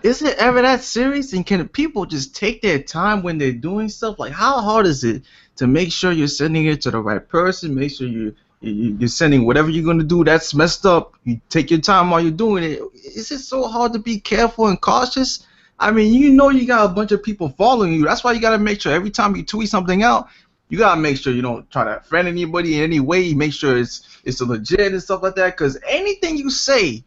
Is it ever that serious? And can people just take their time when they're doing stuff? Like, how hard is it to make sure you're sending it to the right person? Make sure you're sending whatever you're going to do that's messed up. You take your time while you're doing it. Is it so hard to be careful and cautious? I mean, you know you got a bunch of people following you. That's why you got to make sure every time you tweet something out, you got to make sure you don't try to offend anybody in any way. You make sure it's legit and stuff like that. Because anything you say,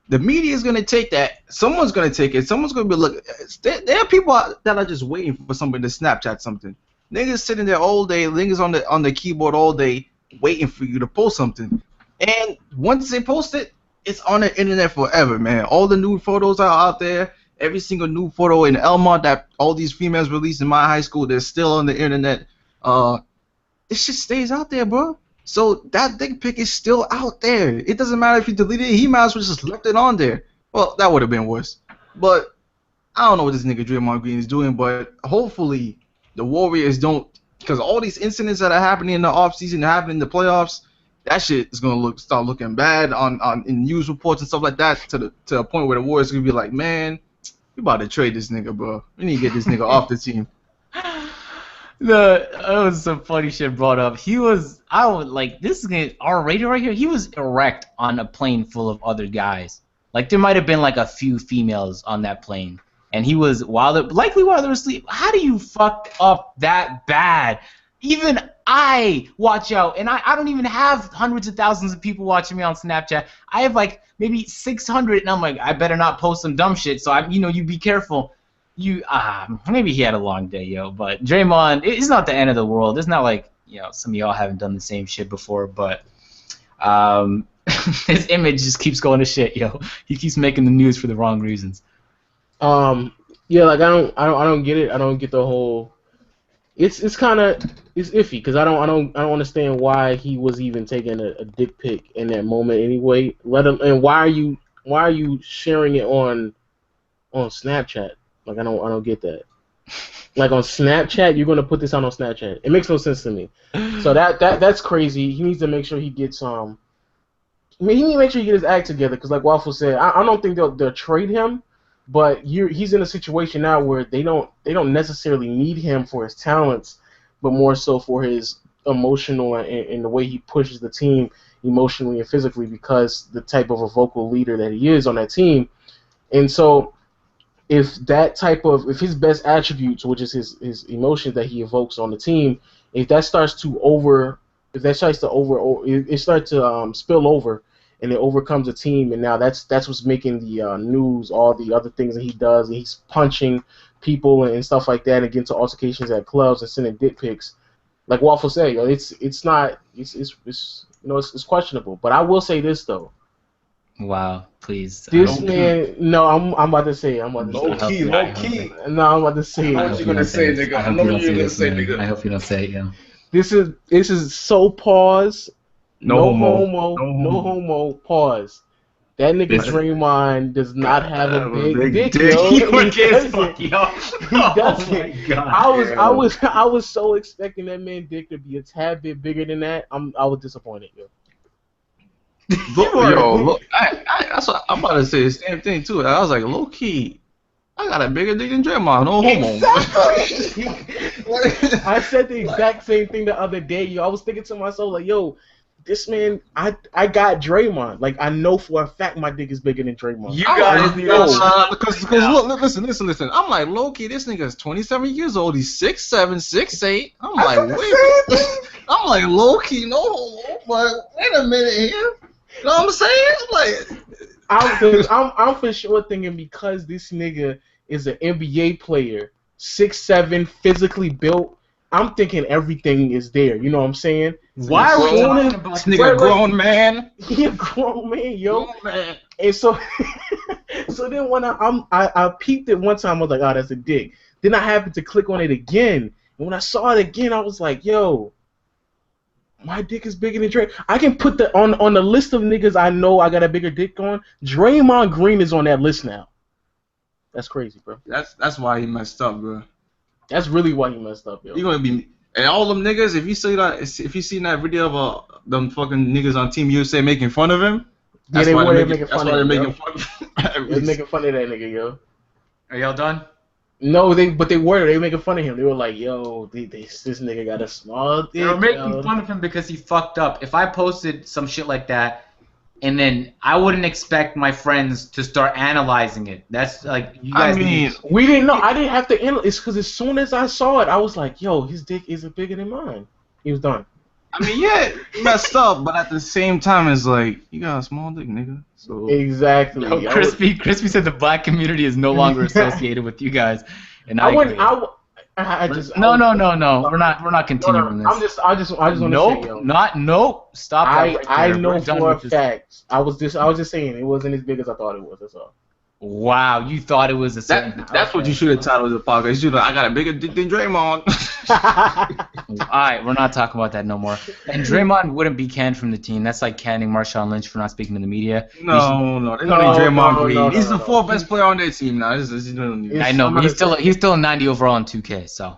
the media is going to take that. Someone's going to take it. Someone's going to be, look, there are people that are just waiting for somebody to Snapchat something. Niggas sitting there all day, niggas on the keyboard all day waiting for you to post something. And once they post it, it's on the internet forever, man. All the new photos are out there. every single new photo in Elmont that all these females released in my high school, they're still on the internet. This shit stays out there, bro. So that dick pic is still out there. It doesn't matter if he deleted it. He might as well just left it on there. Well, that would have been worse. But I don't know what this nigga Draymond Green is doing, but hopefully the Warriors don't, because all these incidents that are happening in the offseason, that happen in the playoffs, that shit is gonna start looking bad in news reports and stuff like that to the point where the Warriors are gonna be like, man, we about to trade this nigga, bro. We need to get this nigga off the team.
That was some funny shit brought up. This is R-rated right here. He was erect on a plane full of other guys. Like, there might have been like a few females on that plane, and he was while they were asleep. How do you fuck up that bad? Even I watch out, and I don't even have hundreds of thousands of people watching me on Snapchat. I have like maybe 600, and I'm like, I better not post some dumb shit. So you be careful. Maybe he had a long day, yo. But Draymond, it's not the end of the world. It's not like some of y'all haven't done the same shit before, but his image just keeps going to shit, yo. He keeps making the news for the wrong reasons.
Yeah, like I don't get it. I don't get the whole. It's kind of iffy because I don't understand why he was even taking a dick pic in that moment anyway. And why are you sharing it on Snapchat? Like I don't get that. Like on Snapchat, you're gonna put this out on Snapchat. It makes no sense to me. So that's crazy. He needs to make sure he gets he needs to make sure he get his act together because like Waffle said, I don't think they'll trade him. But he's in a situation now where they don't necessarily need him for his talents, but more so for his emotional and the way he pushes the team emotionally and physically because the type of a vocal leader that he is on that team. And so if his best attributes, which is his emotions that he evokes on the team, if that starts to spill over. And it overcomes a team, and now that's what's making the news. All the other things that he does, and he's punching people and stuff like that, and getting to altercations at clubs and sending dick pics. Like Waffle said, it's questionable. But I will say this though.
Wow, please.
This man, no, I'm about to say.
Low key.
No, I'm about to say.
What you gonna say, nigga? I know you're gonna say, nigga.
I hope you don't say it, yeah.
This is so pause. No
homo.
homo, pause. That nigga Draymond does not have a big dick,
He
yo.
doesn't.
He doesn't. I was so expecting that man dick to be a tad bit bigger than that. I was disappointed, yo.
Look, that's what I'm about to say the same thing too. I was like, low key, I got a bigger dick than Draymond. No homo.
Exactly. I said the exact same thing the other day, yo. I was thinking to myself, like, yo, this man, I got Draymond. Like, I know for a fact my dick is bigger than Draymond.
You guys
know. Because look, listen. I'm like, low-key, this nigga is 27 years old. He's 6'7", 6'8". I'm like, wait. I'm like, low-key, no homo. But wait a minute here. You know what I'm saying? Like,
I'm for sure thinking because this nigga is an NBA player, 6'7", physically built, I'm thinking everything is there. You know what I'm saying?
Why are we talking about
this nigga? Grown man.
He a grown man, yo.
Grown man.
And so then when I peeped it one time, I was like, oh, that's a dick. Then I happened to click on it again, and when I saw it again, I was like, yo, my dick is bigger than Dray. I can put on the list of niggas I know I got a bigger dick on. Draymond Green is on that list now. That's crazy, bro.
That's why he messed up, bro.
That's really why he messed up, yo.
You gonna be and all them niggas. If you seen that video of them fucking niggas on Team USA making fun of him,
yeah, they were making fun of him.
They're
making fun of that nigga, yo.
Are y'all done?
No, they were making fun of him. They were like, yo, this nigga got a small dick.
They were making fun of him because he fucked up. If I posted some shit like that, and then I wouldn't expect my friends to start analyzing it. That's like you guys.
I mean,
we didn't know. I didn't have to analyze. It's because as soon as I saw it, I was like, yo, his dick isn't bigger than mine. He was done.
I mean, yeah, he messed up, but at the same time, it's like you got a small dick, nigga. So
exactly.
Yo, Crispy said the black community is no longer associated with you guys, and I wouldn't. No. We're not continuing this.
I just want to say,
nope. Stop.
I know for a fact. I was just saying it wasn't as big as I thought it was. That's all.
Wow, you thought it was a certain.
That's what you should have titled the podcast. You should have. I got a bigger dick than Draymond.
All right, we're not talking about that no more. And Draymond wouldn't be canned from the team. That's like canning Marshawn Lynch for not speaking to the media.
No, they don't need Draymond Green. He's the fourth best player on their team now.
I know, but he's still a 90 overall in 2K. So.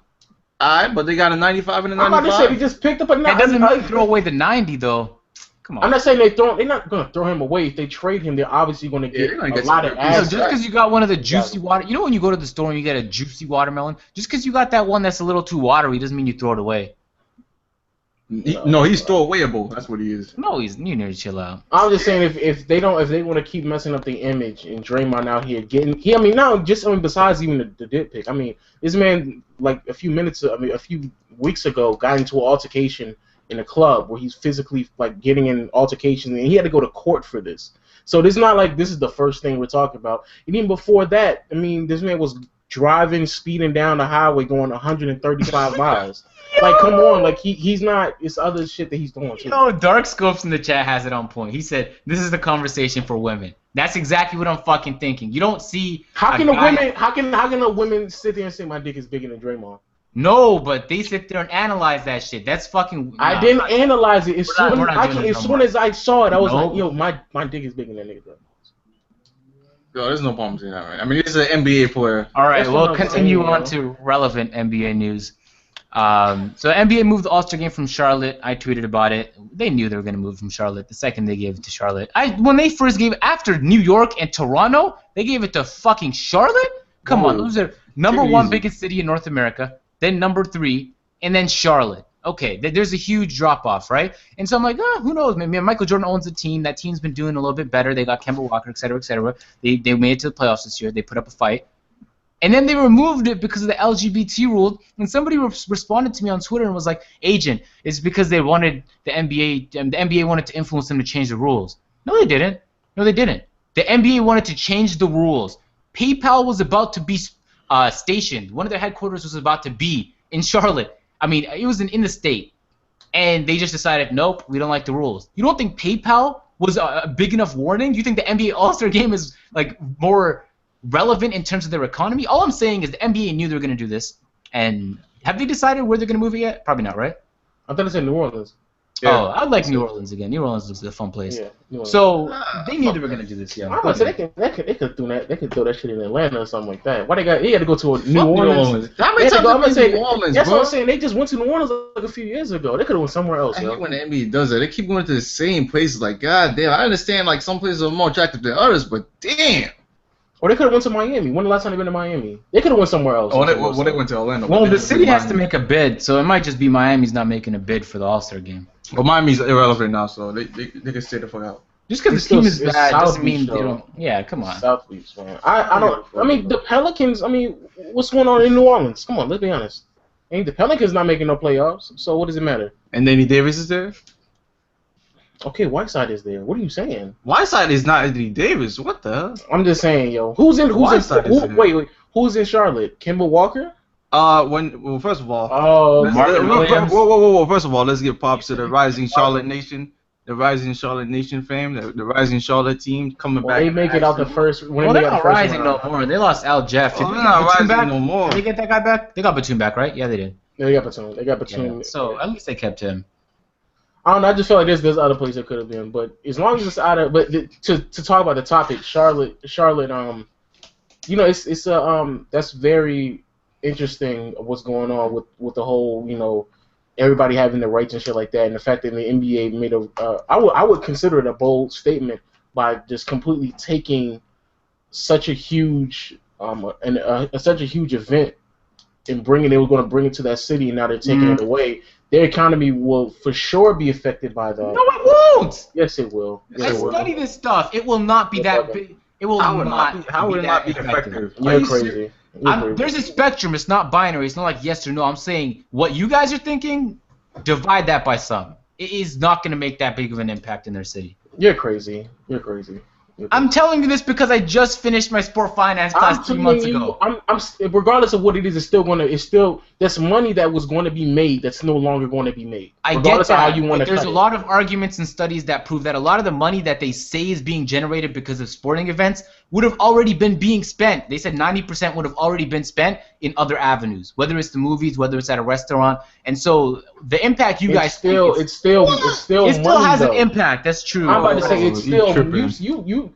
Alright, but they got a 95 and a 95.
I'm about to say he just picked up a 90.
That doesn't mean throw away the 90 though. Come on.
I'm not saying they're not gonna throw him away. If they trade him, they're obviously gonna get a lot of ads.
Just because you got one of the juicy water, you know when you go to the store and you get a juicy watermelon, just because you got that one that's a little too watery doesn't mean you throw it away.
No, he's throwawayable. That's what he is.
No, you need to chill out.
I'm just saying if they want to keep messing up the image and Draymond out here getting besides even the dick pic. I mean, this man like a few weeks ago got into an altercation in a club where he's physically like getting in altercations, and he had to go to court for this. So this is not like this is the first thing we're talking about. And even before that, I mean, this man was speeding down the highway going 135 miles. Like, come on, like he's not. It's other shit that he's doing too.
Dark Scopes in the chat has it on point. He said this is the conversation for women. That's exactly what I'm fucking thinking. You don't see
how can a woman sit there and say my dick is bigger than Draymond?
No, but they sit there and analyze that shit. That's fucking.
I didn't analyze it. As soon as I saw it, I was like, yo, my dick is bigger than nigga Draymond.
Yo, there's no problem saying that, right? I mean, he's an NBA player.
All right, we'll continue on to relevant NBA news. So NBA moved the All-Star game from Charlotte. I tweeted about it. They knew they were going to move from Charlotte the second they gave it to Charlotte. When they first gave it, after New York and Toronto, they gave it to fucking Charlotte? Come on, those are number one biggest city in North America, then number 3, and then Charlotte. Okay, there's a huge drop-off, right? And so I'm like, who knows? Maybe Michael Jordan owns the team. That team's been doing a little bit better. They got Kemba Walker, et cetera, et cetera. They made it to the playoffs this year. They put up a fight. And then they removed it because of the LGBT rule. And somebody responded to me on Twitter and was like, Agent, it's because they wanted the NBA wanted to influence them to change the rules. No, they didn't. The NBA wanted to change the rules. PayPal was about to be stationed. One of their headquarters was about to be in Charlotte. I mean, it was in the state. And they just decided, nope, we don't like the rules. You don't think PayPal was a big enough warning? You think the NBA All-Star Game is like more relevant in terms of their economy? All I'm saying is the NBA knew they were going to do this. And have they decided where they're going to move it yet? Probably not, right?
I thought it said New Orleans.
Yeah. Oh, I like New Orleans again. New Orleans looks like a fun place.
Yeah,
so they knew they were going to do this, yeah.
I was say they could throw that shit in Atlanta or something like that. Why they had to go to New Orleans?
How many times have they been to New Orleans,
That's
bro?
what I'm saying. They just went to New Orleans like a few years ago. They could have went somewhere else.
I hate when the NBA does that. They keep going to the same places. Like, god damn, I understand like some places are more attractive than others, but damn.
Or they could have went to Miami. When the last time they been to Miami? They could have went somewhere else.
Oh, they went to Orlando.
Well, the city has to make a bid, so it might just be Miami's not making a bid for the All-Star game.
Well, Miami's irrelevant now, so they can stay the fuck out.
Just because the team is bad doesn't mean they don't. Yeah, come on.
South Beach, man. I don't. I mean, the Pelicans. I mean, what's going on in New Orleans? Come on, let's be honest. Ain't the Pelicans not making no playoffs? So what does it matter?
And Anthony Davis is there.
Okay, Whiteside is there. What are you saying?
Whiteside is not Anthony Davis. What the hell?
I'm just saying, yo. Who's in Wait. Who's in Charlotte? Kemba Walker?
First of all.
Oh,
Martin Williams.
Whoa. First of all, let's give props to the Rising Charlotte Nation. The Rising Charlotte Nation fam, the Rising Charlotte team coming back.
They make it out the first.
Well, they're not rising no more. They lost Al Jeff.
They're not rising no more.
Did they get that guy back? They got Batum back, right? Yeah, they did.
Yeah, they got Batum.
Yeah, so at least they kept him.
I don't know. I just feel like there's other places it could have been, but as long as it's out of. But to talk about the topic, Charlotte. You know, it's that's very interesting. What's going on with the whole everybody having the rights and shit like that, and the fact that the NBA made I would consider it a bold statement by just completely taking such a huge such a huge event and they were going to bring it to that city, and now they're taking it away. Their economy will for sure be affected by that.
No, it won't.
Yes, it will.
I study this stuff. It will not be that big. It will not.
How would it not be effective?
You're crazy.
There's a spectrum. It's not binary. It's not like yes or no. I'm saying what you guys are thinking, divide that by some. It is not going to make that big of an impact in their city.
You're crazy. You're crazy.
I'm telling you this because I just finished my sport finance class 3 months ago.
I'm regardless of what it is, that's money that was going to be made that's no longer going to be made.
I get that, but there's a lot of arguments and studies that prove that a lot of the money that they say is being generated because of sporting events would have already been being spent. They said 90% would have already been spent in other avenues, whether it's the movies, whether it's at a restaurant. And so the impact you guys
it still
has an impact. That's true.
I'm about to say it's still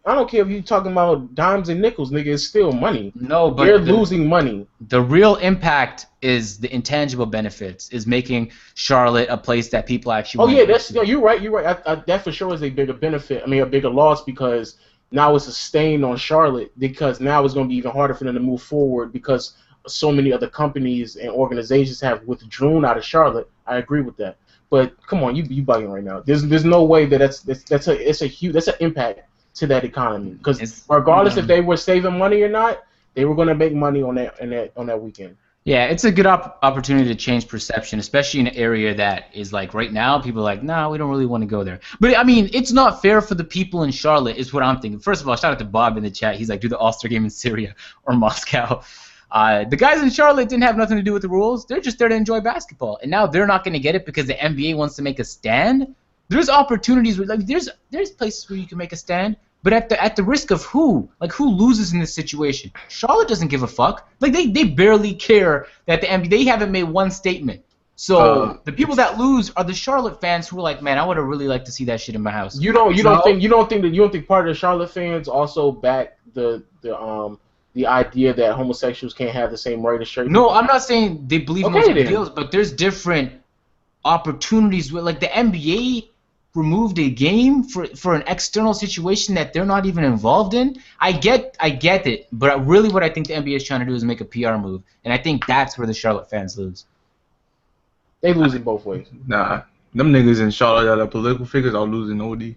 I don't care if you talking about dimes and nickels, nigga. It's still money.
No, but
they're losing money.
The real impact is the intangible benefits. Is making Charlotte a place that people actually.
You're right. You're right. That for sure is a bigger benefit. I mean, a bigger loss because now it's a stain on Charlotte because now it's going to be even harder for them to move forward because so many other companies and organizations have withdrawn out of Charlotte. I agree with that. But come on, you bugging right now. There's no way that's an impact to that economy because regardless if they were saving money or not, they were going to make money on that weekend.
Yeah, it's a good opportunity to change perception, especially in an area that is like right now, people are like, nah, we don't really want to go there. But, I mean, it's not fair for the people in Charlotte is what I'm thinking. First of all, shout out to Bob in the chat. He's like, do the All-Star game in Syria or Moscow. The guys in Charlotte didn't have nothing to do with the rules. They're just there to enjoy basketball. And now they're not going to get it because the NBA wants to make a stand. There's opportunities where, like, there's places where you can make a stand. But at the risk of who? Like, who loses in this situation? Charlotte doesn't give a fuck. Like, they barely care that the NBA, they haven't made one statement. So the people that lose are the Charlotte fans who are like, man, I would have really liked to see that shit in my house.
You don't think part of the Charlotte fans also back the idea that homosexuals can't have the same right as straight people?
No, I'm not saying they believe in those ideals, but there's different opportunities where, like, the NBA removed a game for an external situation that they're not even involved in. I get it, but really what I think the NBA is trying to do is make a PR move, and I think that's where the Charlotte fans lose.
They lose in both ways.
Nah, them niggas in Charlotte that are political figures are losing OD.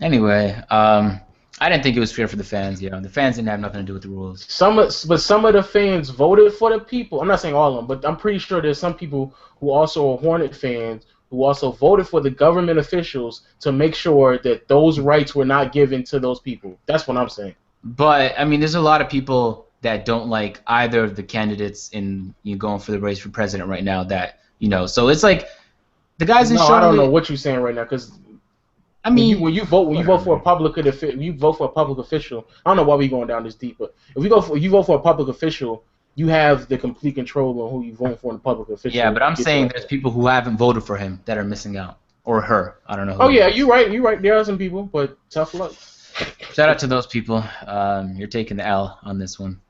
Anyway, I didn't think it was fair for the fans. The fans didn't have nothing to do with the rules.
But some of the fans voted for the people. I'm not saying all of them, but I'm pretty sure there's some people who also are Hornet fans who also voted for the government officials to make sure that those rights were not given to those people. That's what I'm saying.
But, I mean, there's a lot of people that don't like either of the candidates in going for the race for president right now that, so it's like the guys in Charlotte.
I don't know what you're saying right now because I mean, when you vote for a public official, I don't know why we're going down this deep, but if you vote for a public official, you have the complete control on who you vote for in the public official.
Yeah, but I'm saying there's people who haven't voted for him that are missing out, or her. I don't know.
Oh yeah, you're right. There are some people, but tough luck.
Shout out to those people. You're taking the L on this one.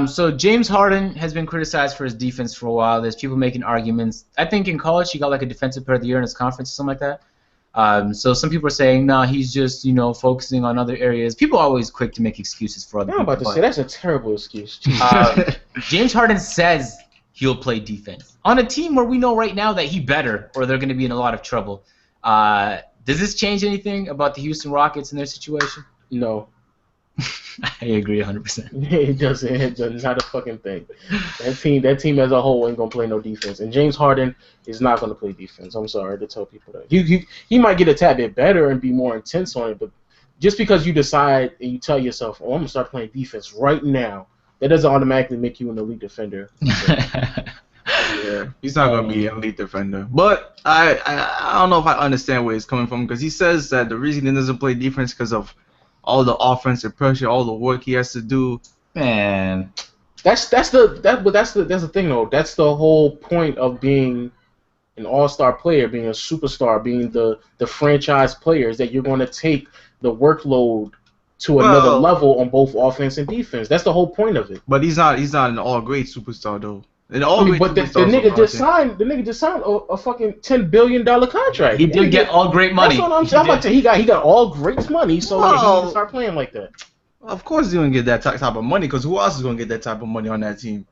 So James Harden has been criticized for his defense for a while. There's people making arguments. I think in college he got like a defensive player of the year in his conference or something like that. So some people are saying, no, he's just, focusing on other areas. People are always quick to make excuses for other people.
I'm about to say, that's a terrible excuse.
James Harden says he'll play defense. On a team where we know right now that he better or they're going to be in a lot of trouble. Does this change anything about the Houston Rockets and their situation?
No.
I agree 100%.
It doesn't. It's not a fucking thing. That team as a whole ain't gonna play no defense, and James Harden is not gonna play defense. I'm sorry to tell people that. He might get a tad bit better and be more intense on it, but just because you decide and you tell yourself, "Oh, I'm gonna start playing defense right now," that doesn't automatically make you an elite defender.
Yeah, he's not gonna be an elite defender. But I don't know if I understand where he's coming from because he says that the reason he doesn't play defense because of all the offensive pressure, all the work he has to do.
Man,
that's the thing though. That's the whole point of being an all-star player, being a superstar, being the franchise player, is that you're going to take the workload to another level on both offense and defense. That's the whole point of it.
But he's not an all-great superstar though.
But the nigga just signed a fucking $10 billion contract.
He did get all great money.
That's what I'm about to say. He got all great money, so he need to start playing like that.
Of course he's gonna get that type of money, because who else is gonna get that type of money on that team?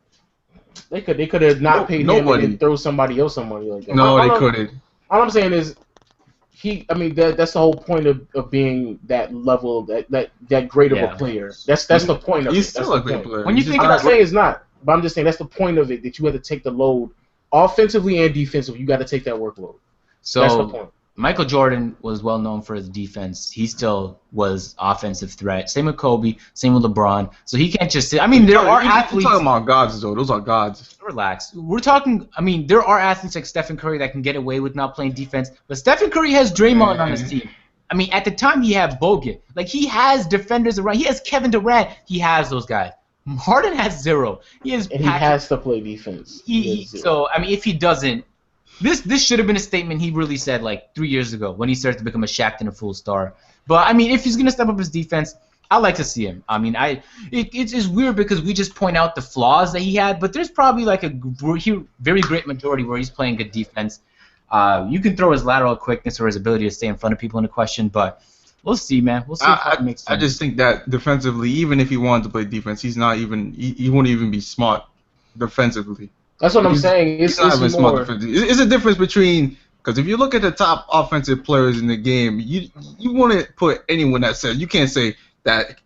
They could have not paid him and throw somebody else some money like that.
No, they couldn't.
All I'm saying is that's the whole point of being that level, that great of a player. That's the point of it.
He's still a great player.
I'm not saying it's not. But I'm just saying that's the point of it, that you have to take the load offensively and defensively. You got to take that workload.
So
that's the point.
Michael Jordan was well known for his defense. He still was offensive threat. Same with Kobe. Same with LeBron. So he can't just sit. I mean, there are athletes.
You're talking about gods, though. Those are gods.
Relax. We're talking. I mean, there are athletes like Stephen Curry that can get away with not playing defense. But Stephen Curry has Draymond on his team. I mean, at the time he had Bogut. Like he has defenders around. He has Kevin Durant. He has those guys. Harden has zero. He
has to play defense.
So I mean, if he doesn't. This should have been a statement he really said like 3 years ago when he started to become a Shaq and a full star. But I mean, if he's gonna step up his defense, I like to see him. I mean, it's weird because we just point out the flaws that he had, but there's probably like a very great majority where he's playing good defense. You can throw his lateral quickness or his ability to stay in front of people into question, but we'll see, man. We'll see if it makes sense.
I just think that defensively, even if he wanted to play defense, he won't even be smart defensively.
That's what I'm saying.
It's a difference between, because if you look at the top offensive players in the game, you wouldn't put anyone that says, you can't say that,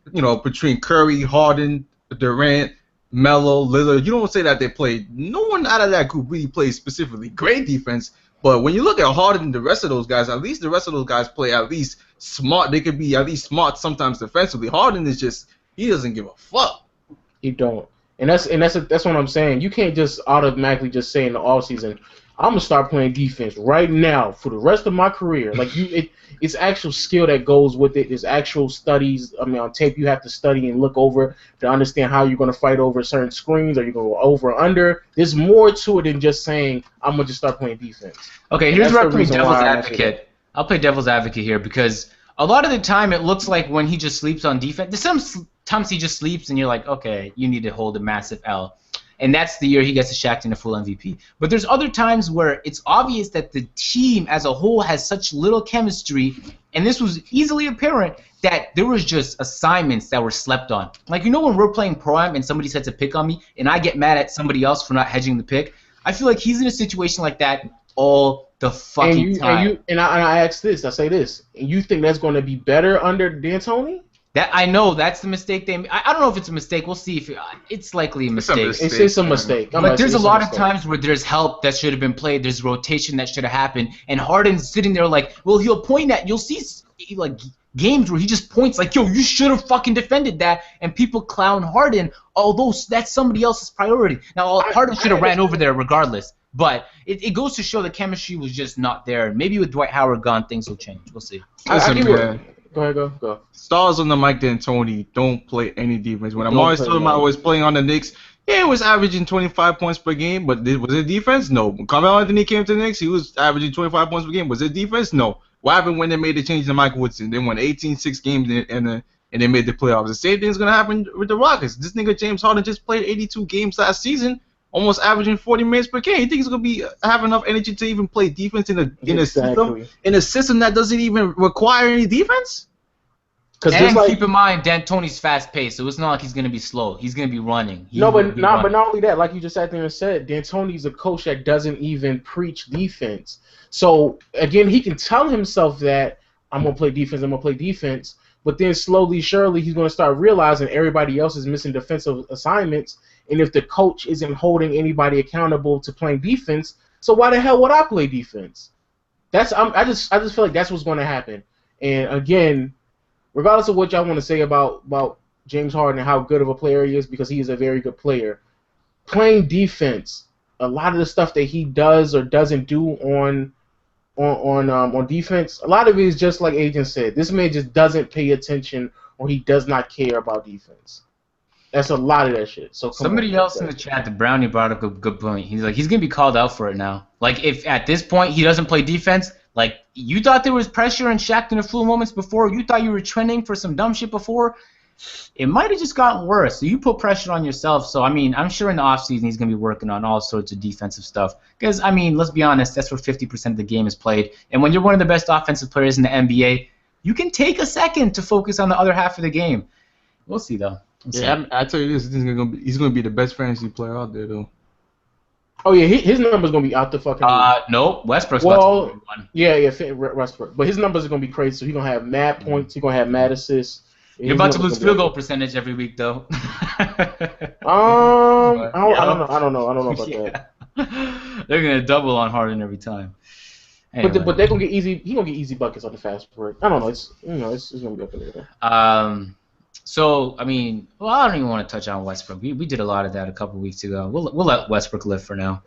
between Curry, Harden, Durant, Melo, Lillard, you don't say that they played. No one out of that group really plays specifically great defense. But when you look at Harden and the rest of those guys, at least the rest of those guys play at least smart. They could be at least smart sometimes defensively. Harden is just, he doesn't give a fuck.
He don't. And that's what I'm saying. You can't just automatically just say in the offseason, I'm gonna start playing defense right now for the rest of my career. Like it's actual skill that goes with it. There's actual studies. I mean, on tape you have to study and look over to understand how you're gonna fight over certain screens. Are you gonna go over or under? There's more to it than just saying I'm gonna just start playing defense.
Okay, here's where I play devil's advocate. I'll play devil's advocate here because a lot of the time it looks like when he just sleeps on defense. Sometimes he just sleeps and you're like, okay, you need to hold a massive L. And that's the year he gets a Shaq and a full MVP. But there's other times where it's obvious that the team as a whole has such little chemistry, and this was easily apparent that there was just assignments that were slept on. Like, when we're playing Pro-Am and somebody sets a pick on me and I get mad at somebody else for not hedging the pick, I feel like he's in a situation like that all the fucking time.
I ask this, I say this, and you think that's going to be better under D'Antoni?
That I know that's the mistake they. I don't know if it's a mistake. We'll see if it's likely a mistake.
It's a mistake.
But there's a lot of times where there's help that should have been played. There's rotation that should have happened, and Harden's sitting there like, well, he'll point at. You'll see like games where he just points like, yo, you should have fucking defended that, and people clown Harden, although that's somebody else's priority. Now Harden should have ran over there regardless. But it goes to show the chemistry was just not there. Maybe with Dwight Howard gone, things will change. We'll see.
Go ahead, go.
Stars on the Mike D'Antoni don't play any defense. When Amar'e Stoudemire was playing on the Knicks, he was averaging 25 points per game, but was it defense? No. When Carmelo Anthony came to the Knicks, he was averaging 25 points per game. Was it defense? No. What happened when they made the change to Mike Woodson? They won 18-6 games and they made the playoffs. The same thing's going to happen with the Rockets. This nigga James Harden just played 82 games last season, almost averaging 40 minutes per game. You think he's going to have enough energy to even play defense in a system that doesn't even require any defense?
And keep in mind, D'Antoni's fast-paced, so it's not like he's going to be slow. He's going to be running.
But not only that, like you just sat there and said, D'Antoni's a coach that doesn't even preach defense. So, again, he can tell himself that, I'm going to play defense, but then slowly, surely, he's going to start realizing everybody else is missing defensive assignments, and if the coach isn't holding anybody accountable to playing defense, so why the hell would I play defense? I just feel like that's what's going to happen. And, again, regardless of what y'all want to say about James Harden and how good of a player he is, because he is a very good player, playing defense, a lot of the stuff that he does or doesn't do on defense, a lot of it is just like Agent said. This man just doesn't pay attention or he does not care about defense. That's a lot of that shit. So
somebody else in the chat, the Brownie, brought up a good point. He's like, he's gonna be called out for it now. Like, if at this point he doesn't play defense, like, you thought there was pressure and Shaq in the full moments before, you thought you were trending for some dumb shit before, it might have just gotten worse. So you put pressure on yourself. So, I mean, I'm sure in the offseason he's going to be working on all sorts of defensive stuff. Because, I mean, let's be honest, that's where 50% of the game is played. And when you're one of the best offensive players in the NBA, you can take a second to focus on the other half of the game. We'll see, though.
I tell you this, he's going to be the best fantasy player out there, though.
Oh, yeah, his number's going to be out the fucking...
No, Westbrook's about to be one.
Yeah, Westbrook. But his numbers are going to be crazy, so he's going to have mad points, he's going to have mad assists.
You're about to lose field goal percentage every week, though.
I don't know about that.
They're going to double on Harden every time. Anyway.
But they're gonna get easy. He gonna get easy buckets on the fast break. I don't know. It's gonna be up in there.
So I mean, well, I don't even want to touch on Westbrook. We did a lot of that a couple weeks ago. We'll let Westbrook live for now.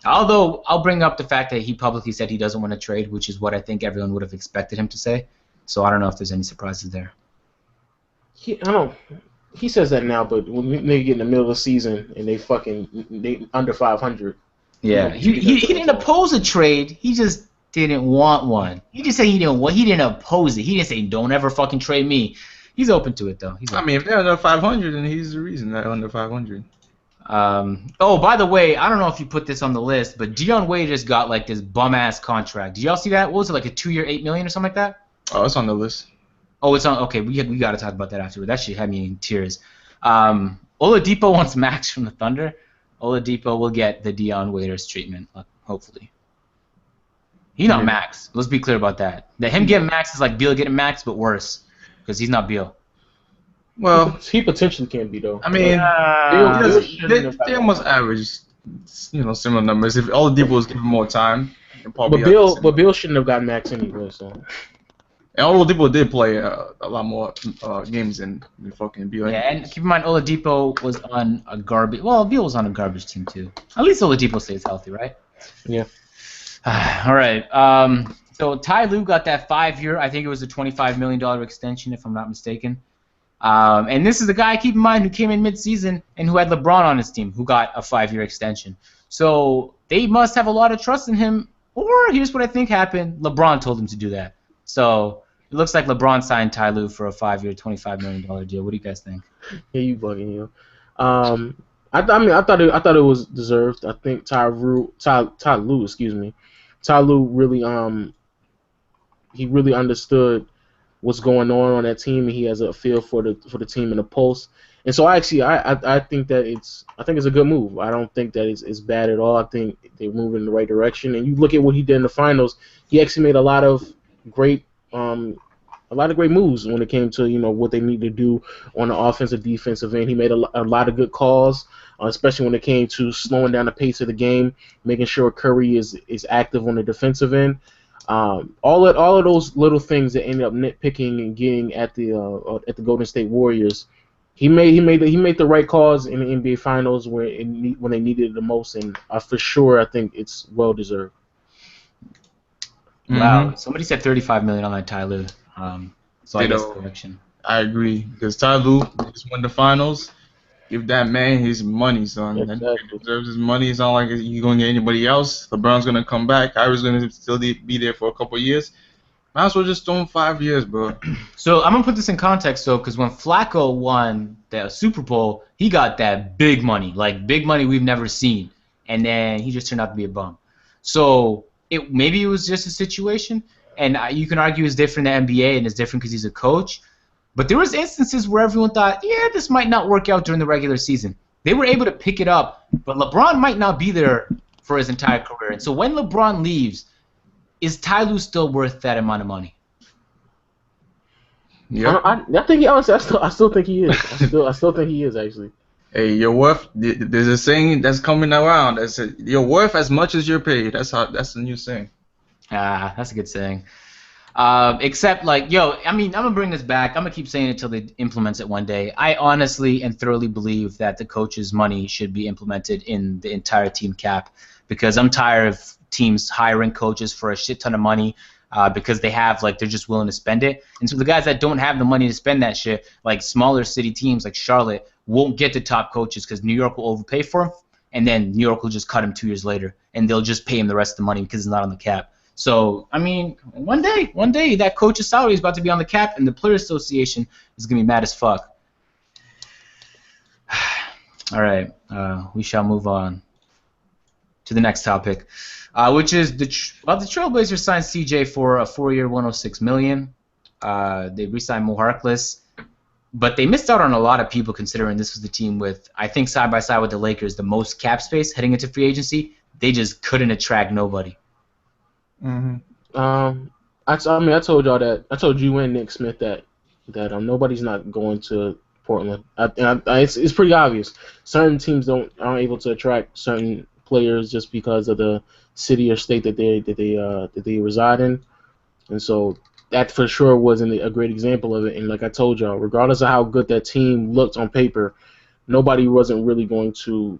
Although I'll bring up the fact that he publicly said he doesn't want to trade, which is what I think everyone would have expected him to say. So I don't know if there's any surprises there.
He says that now, but when they get in the middle of the season and they under 500.
Yeah, he didn't oppose a trade. He just didn't want one. He just said he didn't oppose it. He didn't say don't ever fucking trade me. He's open to it though.
I mean, if they're under 500, then he's the reason they're under 500.
Oh, by the way, I don't know if you put this on the list, but Dion Wade just got like this bum ass contract. Did y'all see that? What was it, like a 2-year, $8 million or something like that?
Oh, it's on the list.
Oh, it's on. Okay, we got to talk about that afterward. That shit had me in tears. Oladipo wants max from the Thunder. Oladipo will get the Dion Waiters treatment, hopefully. He's not max. Let's be clear about that. That him getting max is like Beal getting max, but worse, because he's not Beal.
Well,
he potentially can be though.
I mean, they almost average, similar numbers. If Oladipo was given more time,
but Beal shouldn't have gotten max anyway. So.
And Oladipo did play a lot more games than fucking Beal.
Yeah, and keep in mind Oladipo was on a garbage. Well, Beal was on a garbage team too. At least Oladipo stays healthy, right?
Yeah.
All right. So Ty Lue got that 5-year. I think it was a $25 million extension, if I'm not mistaken. And this is the guy, keep in mind, who came in mid-season and who had LeBron on his team, who got a 5-year extension. So they must have a lot of trust in him. Or here's what I think happened: LeBron told him to do that. So it looks like LeBron signed Ty Lue for a 5-year, $25 million deal. What do you guys think?
Yeah, you bugging you. I thought it was deserved. I think Ty Lue really he really understood what's going on that team, and he has a feel for the team and the pulse. And so I think that it's a good move. I don't think that it's bad at all. I think they're moving in the right direction. And you look at what he did in the finals. He actually made a lot of great moves when it came to what they need to do on the offensive defensive end. He made a lot of good calls, especially when it came to slowing down the pace of the game, making sure Curry is active on the defensive end. All of those little things that ended up nitpicking and getting at the Golden State Warriors, he made the right calls in the NBA Finals when they needed it the most, and for sure I think it's well deserved.
Wow, somebody said $35 million on that Ty Lue. So I guess correction.
I agree, because Ty Lue just won the finals. Give that man his money, son.
Exactly.
That man deserves his money. It's not like you're going to get anybody else. LeBron's going to come back. Kyrie's going to still be there for a couple of years. Might as well just throw him 5 years, bro.
So I'm going to put this in context, though, because when Flacco won the Super Bowl, he got that big money, like big money we've never seen. And then he just turned out to be a bum. So maybe it was just a situation. And you can argue it's different in the NBA, and it's different because he's a coach. But there was instances where everyone thought, yeah, this might not work out during the regular season. They were able to pick it up, but LeBron might not be there for his entire career. And so when LeBron leaves, is Ty Lue still worth that amount of money?
Yeah.
I think honestly, I still think he is. I still think he is actually.
Hey, you're worth. There's a saying that's coming around that says you're worth as much as you're paid. That's the new saying.
That's a good saying. Except, I'm going to bring this back. I'm going to keep saying it until they implement it one day. I honestly and thoroughly believe that the coach's money should be implemented in the entire team cap, because I'm tired of teams hiring coaches for a shit ton of money because they're just willing to spend it. And so the guys that don't have the money to spend that shit, like smaller city teams like Charlotte, won't get the top coaches because New York will overpay for them, and then New York will just cut him 2 years later, and they'll just pay him the rest of the money because it's not on the cap. So, I mean, one day that coach's salary is about to be on the cap, and the Players Association is going to be mad as fuck. All right, we shall move on to the next topic, which is the Trailblazers signed CJ for a 4-year, $106 million. They re-signed Mo Harkless, but they missed out on a lot of people considering this was the team with, I think, side by side with the Lakers, the most cap space heading into free agency. They just couldn't attract nobody.
Mm-hmm. I told y'all that. I told you and Nick Smith that nobody's not going to Portland. It's pretty obvious. Certain teams aren't able to attract certain players just because of the city or state that they reside in, and so that for sure wasn't a great example of it. And like I told y'all, regardless of how good that team looked on paper, nobody wasn't really going to,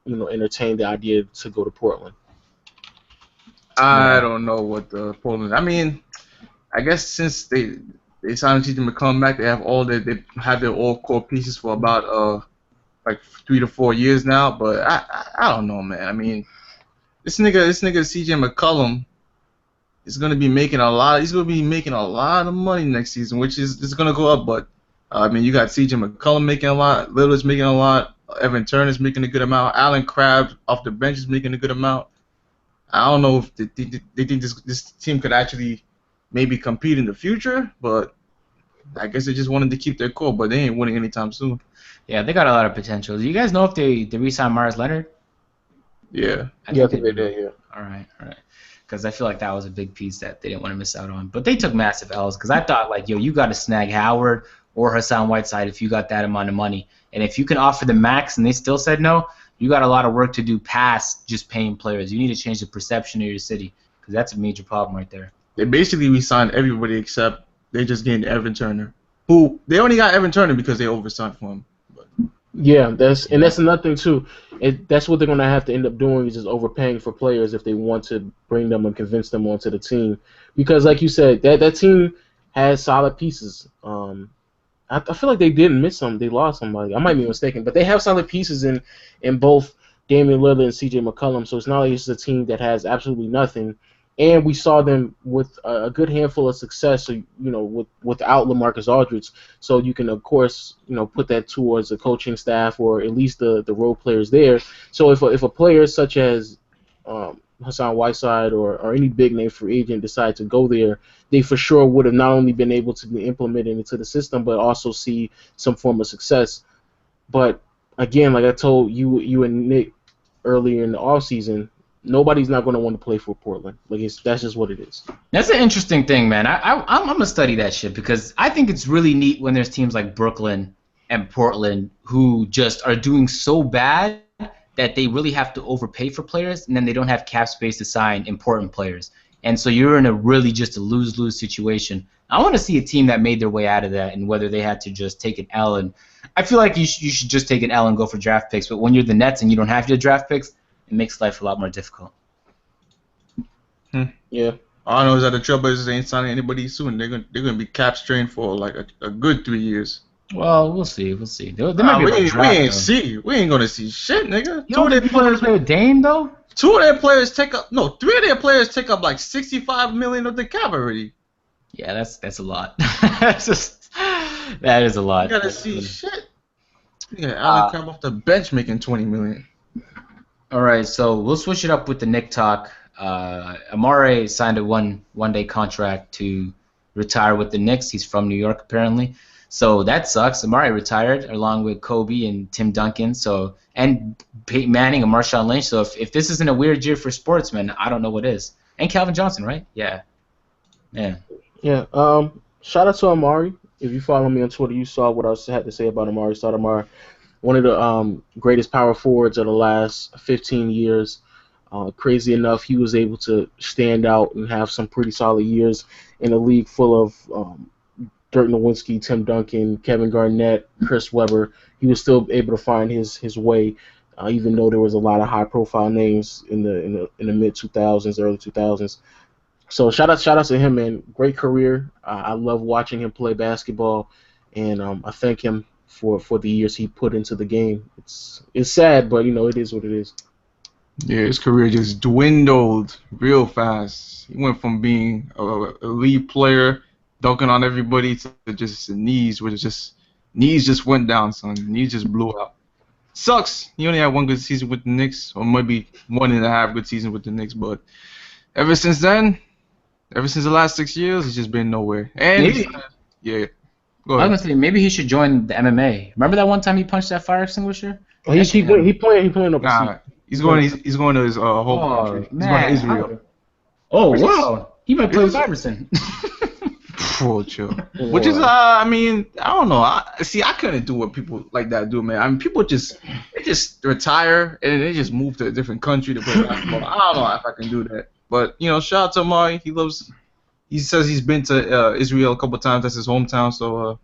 entertain the idea to go to Portland.
I don't know what the Portland. I mean, I guess since they signed CJ McCollum back, they have their all core pieces for about like 3 to 4 years now. But I don't know, man. I mean, this nigga CJ McCollum is gonna be making a lot. He's gonna be making a lot of money next season, which is gonna go up. But I mean, you got CJ McCollum making a lot, Lillard's making a lot, Evan Turner's making a good amount, Allen Crabbe off the bench is making a good amount. I don't know if they think this team could actually maybe compete in the future, but I guess they just wanted to keep their core, but they ain't winning anytime soon.
Yeah, they got a lot of potential. Do you guys know if they re-signed Myers Leonard?
Yeah.
I think they did, yeah.
All right. Because I feel like that was a big piece that they didn't want to miss out on. But they took massive L's because I thought, like, yo, you got to snag Howard or Hassan Whiteside if you got that amount of money. And if you can offer the max and they still said no, you got a lot of work to do past just paying players. You need to change the perception of your city because that's a major problem right there.
They basically re-signed everybody except they just gained Evan Turner, who they only got Evan Turner because they oversigned for him. But.
Yeah, that's another thing too. That's what they're gonna have to end up doing is just overpaying for players if they want to bring them and convince them onto the team. Because like you said, that team has solid pieces. I feel like they didn't miss some. They lost somebody. I might be mistaken, but they have solid pieces in both Damian Lillard and C.J. McCollum. So it's not like it's a team that has absolutely nothing. And we saw them with a good handful of success, so, without LaMarcus Aldridge. So you can, of course, put that towards the coaching staff or at least the role players there. So if a player such as Hassan Whiteside or any big name free agent decide to go there, they for sure would have not only been able to be implemented into the system, but also see some form of success. But again, like I told you and Nick earlier in the offseason, nobody's not going to want to play for Portland. That's just what it is.
That's an interesting thing, man. I'm going to study that shit because I think it's really neat when there's teams like Brooklyn and Portland who just are doing so bad that they really have to overpay for players, and then they don't have cap space to sign important players. And so you're in a really just a lose-lose situation. I want to see a team that made their way out of that and whether they had to just take an L. And I feel like you should just take an L and go for draft picks. But when you're the Nets and you don't have your draft picks, it makes life a lot more difficult.
Yeah.
All I know is that the Trailblazers ain't signing anybody soon. They're gonna be cap strained for like a good 3 years.
Well, we'll see. They might be able to draft,
we ain't gonna see shit, nigga.
You don't think players play with Dame though?
3 of their players take up like $65 million of the cap already.
Yeah, that's a lot. That is a lot.
You gotta see shit. Yeah, Allen Crabbe off the bench making $20 million.
All right, so we'll switch it up with the Knick talk. Amar'e signed a one-day contract to retire with the Knicks. He's from New York, apparently. So that sucks. Amar'e retired along with Kobe and Tim Duncan. And Peyton Manning and Marshawn Lynch. So if this isn't a weird year for sportsmen, I don't know what is. And Calvin Johnson, right? Yeah.
Yeah. Shout out to Amar'e. If you follow me on Twitter, you saw what I had to say about Amar'e Stoudemire. One of the greatest power forwards of the last 15 years. Crazy enough, he was able to stand out and have some pretty solid years in a league full of Dirk Nowitzki, Tim Duncan, Kevin Garnett, Chris Webber. He was still able to find his way, even though there was a lot of high-profile names in the mid-2000s, early 2000s. So shout out to him, man. Great career. I love watching him play basketball, and I thank him for the years he put into the game. It's sad, but it is what it is.
Yeah, his career just dwindled real fast. He went from being a lead player, dunking on everybody, to just the knees just went down, son. Knees just blew out. Sucks. He only had one good season with the Knicks, or maybe 1.5 good seasons with the Knicks, but ever since then, ever since the last 6 years, he's just been nowhere. And
maybe,
yeah.
I
Go ahead.
was gonna say maybe he should join the MMA. Remember that one time he punched that fire extinguisher?
Oh, he playing overseas.
Nah, he's going to his home country. He's going to Israel.
Oh wow, he might play with Iverson.
Oh, chill. Which is, I mean, I don't know. I couldn't do what people like that do, man. I mean, people they just retire and they just move to a different country to play basketball. I don't know if I can do that. But shout out to Amar'e. He says he's been to Israel a couple times. That's his hometown. So,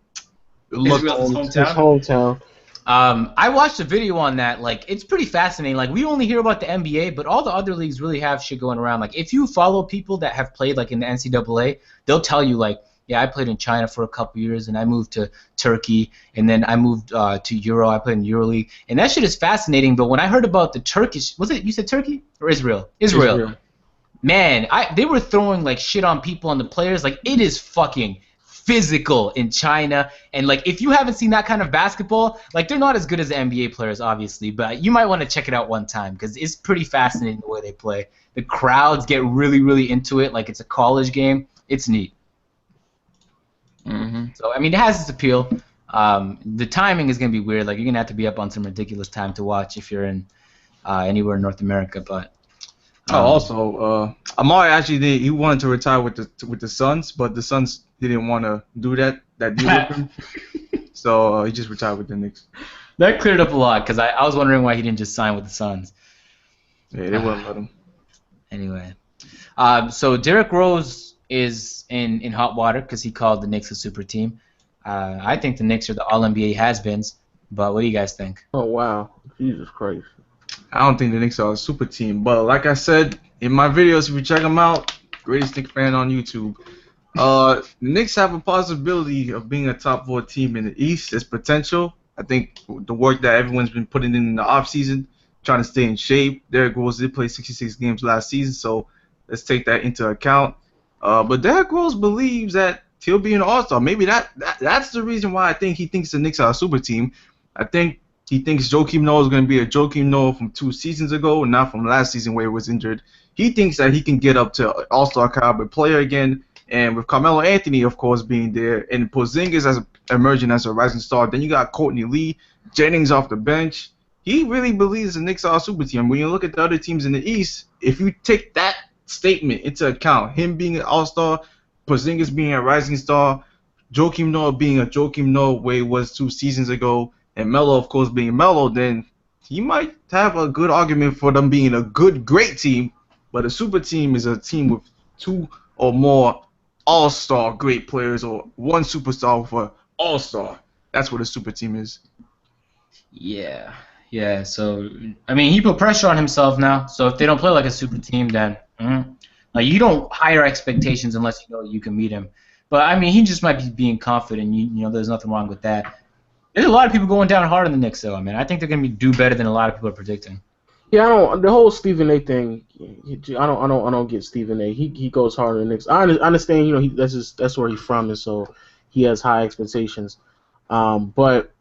Israel's
His hometown.
I watched a video on that. Like, it's pretty fascinating. Like, we only hear about the NBA, but all the other leagues really have shit going around. Like, if you follow people that have played, like, in the NCAA, they'll tell you, like, yeah, I played in China for a couple years, and I moved to Turkey, and then I moved to Euro. I played in EuroLeague, and that shit is fascinating. But when I heard about the Turkish, you said Turkey or Israel? Israel. Man, they were throwing like shit on people, on the players. Like, it is fucking physical in China, and like, if you haven't seen that kind of basketball, like, they're not as good as the NBA players, obviously, but you might want to check it out one time because it's pretty fascinating the way they play. The crowds get really, really into it, like it's a college game. It's neat. So, I mean, it has its appeal. The timing is going to be weird. Like, you're going to have to be up on some ridiculous time to watch if you're in anywhere in North America. But
also, Amar'e actually he wanted to retire with the Suns, but the Suns didn't want to do that deal with him. So he just retired with the Knicks.
That cleared up a lot because I was wondering why he didn't just sign with the Suns.
Yeah, they wouldn't let him.
Anyway, so Derrick Rose is in hot water because he called the Knicks a super team. I think the Knicks are the All-NBA has-beens, but what do you guys think?
Oh, wow. Jesus Christ.
I don't think the Knicks are a super team, but like I said in my videos, if you check them out, greatest Knicks fan on YouTube. The Knicks have a possibility of being a top 4 team in the East. There's potential. I think the work that everyone's been putting in the offseason, trying to stay in shape. Derrick Rose did play 66 games last season, so let's take that into account. But Derrick Rose believes that he'll be an all-star. Maybe that's the reason why I think he thinks the Knicks are a super team. I think he thinks Joakim Noah is going to be a Joakim Noah from 2 seasons ago, and not from last season where he was injured. He thinks that he can get up to all-star caliber player again. And with Carmelo Anthony, of course, being there, and Porzingis emerging as a rising star, then you got Courtney Lee, Jennings off the bench. He really believes the Knicks are a super team. When you look at the other teams in the East, if you take that statement into account, him being an all-star, Porzingis being a rising star, Joakim Noah being a Joakim Noah where he was 2 seasons ago, and Melo, of course, being Melo, then he might have a good argument for them being a great team. But a super team is a team with 2 or more all-star great players, or 1 superstar for all-star. That's what a super team is.
Yeah. So, I mean, he put pressure on himself now. So if they don't play like a super team, then like, you don't hire expectations unless you know you can meet him. But I mean, he just might be being confident. You know, there's nothing wrong with that. There's a lot of people going down hard on the Knicks, though. I mean, I think they're going to do better than a lot of people are predicting.
Yeah, the whole Stephen A. thing. I don't get Stephen A. He goes hard on the Knicks. I understand. You know, that's where he's from, and so he has high expectations. But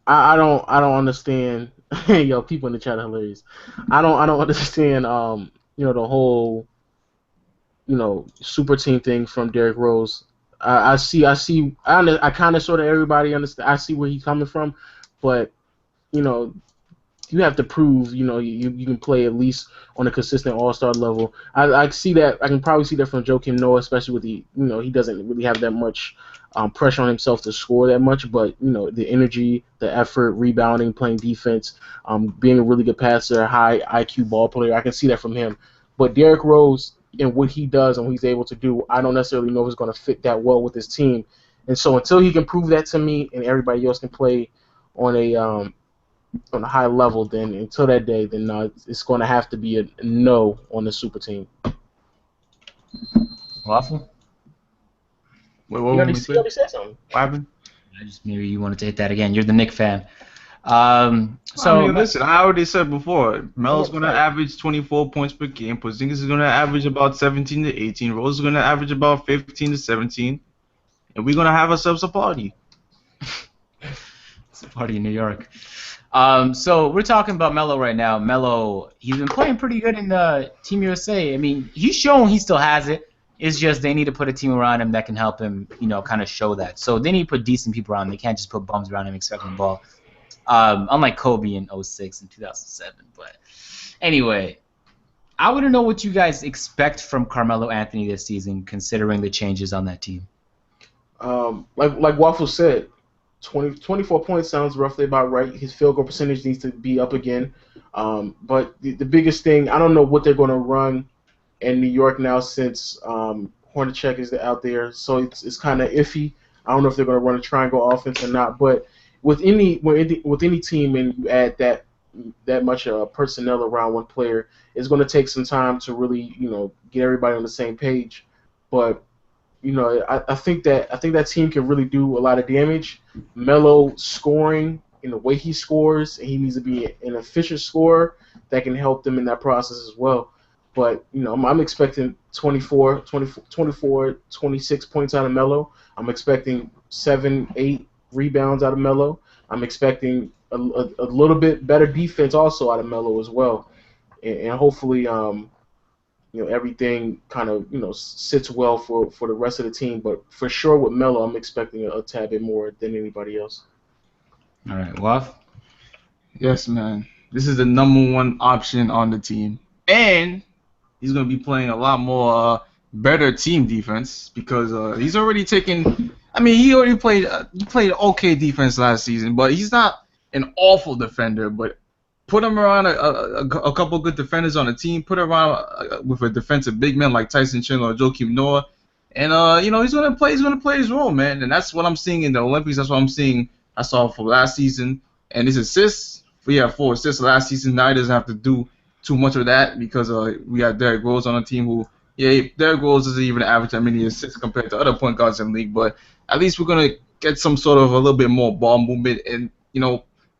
I don't understand. Yo, people in the chat are hilarious. I don't understand. You know, the whole super team thing from Derrick Rose. I kind of sort of everybody understand. I see where he's coming from, but you have to prove, you can play at least on a consistent all-star level. I see that. I can probably see that from Joakim Noah, especially with he doesn't really have that much pressure on himself to score that much, but the energy, the effort, rebounding, playing defense, being a really good passer, high IQ ball player, I can see that from him. But Derrick Rose and what he does and what he's able to do, I don't necessarily know if it's going to fit that well with his team. And so until he can prove that to me and everybody else can play on a high level, then until that day, then it's going to have to be a no on the super team.
Waffle?
Wait,
You already said something.
What happened?
Maybe you wanted to hit that again. You're the Knicks fan.
Listen, I already said before, Melo's going to average 24 points per game. Porzingis is going to average about 17 to 18. Rose is going to average about 15 to 17. And we're going to have ourselves a party.
It's a party in New York. So we're talking about Melo right now. Melo, he's been playing pretty good in Team USA. I mean, he's shown he still has it. It's just they need to put a team around him that can help him, kind of show that. So they need to put decent people around him. They can't just put bums around him expecting the ball. Unlike Kobe in 06 and 2007. But anyway, I want to know what you guys expect from Carmelo Anthony this season, considering the changes on that team.
Like Waffle said, 24 points sounds roughly about right. His field goal percentage needs to be up again. But the biggest thing, I don't know what they're going to run in New York now since Hornacek is out there, so it's kind of iffy. I don't know if they're going to run a triangle offense or not. But with any team, and you add that much personnel around one player, it's going to take some time to really get everybody on the same page. But I think that team can really do a lot of damage. Melo scoring in the way he scores, and he needs to be an efficient scorer that can help them in that process as well. But I'm expecting 24, 26 points out of Melo. I'm expecting 7, 8 rebounds out of Melo. I'm expecting a little bit better defense also out of Melo as well, and hopefully everything kind of sits well for the rest of the team. But for sure with Melo, I'm expecting a tad bit more than anybody else.
All right, Waff.
Yes, man. This is the #1 option on the team, and he's going to be playing a lot more better team defense because he's already taken. I mean, he already played okay defense last season, but he's not an awful defender. But put him around a couple good defenders on the team. Put him around with a defensive big man like Tyson Chandler or Joakim Noah, and he's going to play. He's going to play his role, man. And that's what I'm seeing in the Olympics. That's what I'm seeing. I saw for last season, and his assists. We had 4 assists last season. Now he doesn't have to do too much of that because we got Derrick Rose on the team who, Derrick Rose doesn't even average that many assists compared to other point guards in the league, but at least we're going to get some sort of a little bit more ball movement, and,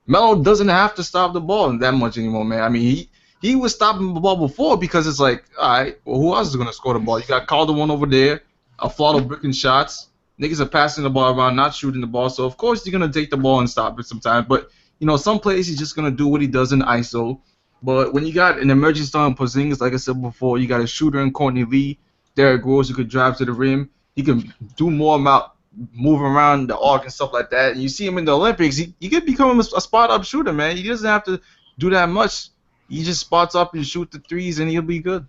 Melo doesn't have to stop the ball that much anymore, man. I mean, he was stopping the ball before because it's like, all right, well, who else is going to score the ball? You got Calderon over there, a flood of bricking shots. Niggas are passing the ball around, not shooting the ball, so of course you're going to take the ball and stop it sometimes, but, some plays he's just going to do what he does in ISO. But when you got an emerging star in Porzingis, like I said before, you got a shooter in Courtney Lee, Derrick Rose who could drive to the rim. He can do more about moving around the arc and stuff like that. And you see him in the Olympics, he could become a spot-up shooter, man. He doesn't have to do that much. He just spots up and shoot the threes, and he'll be good.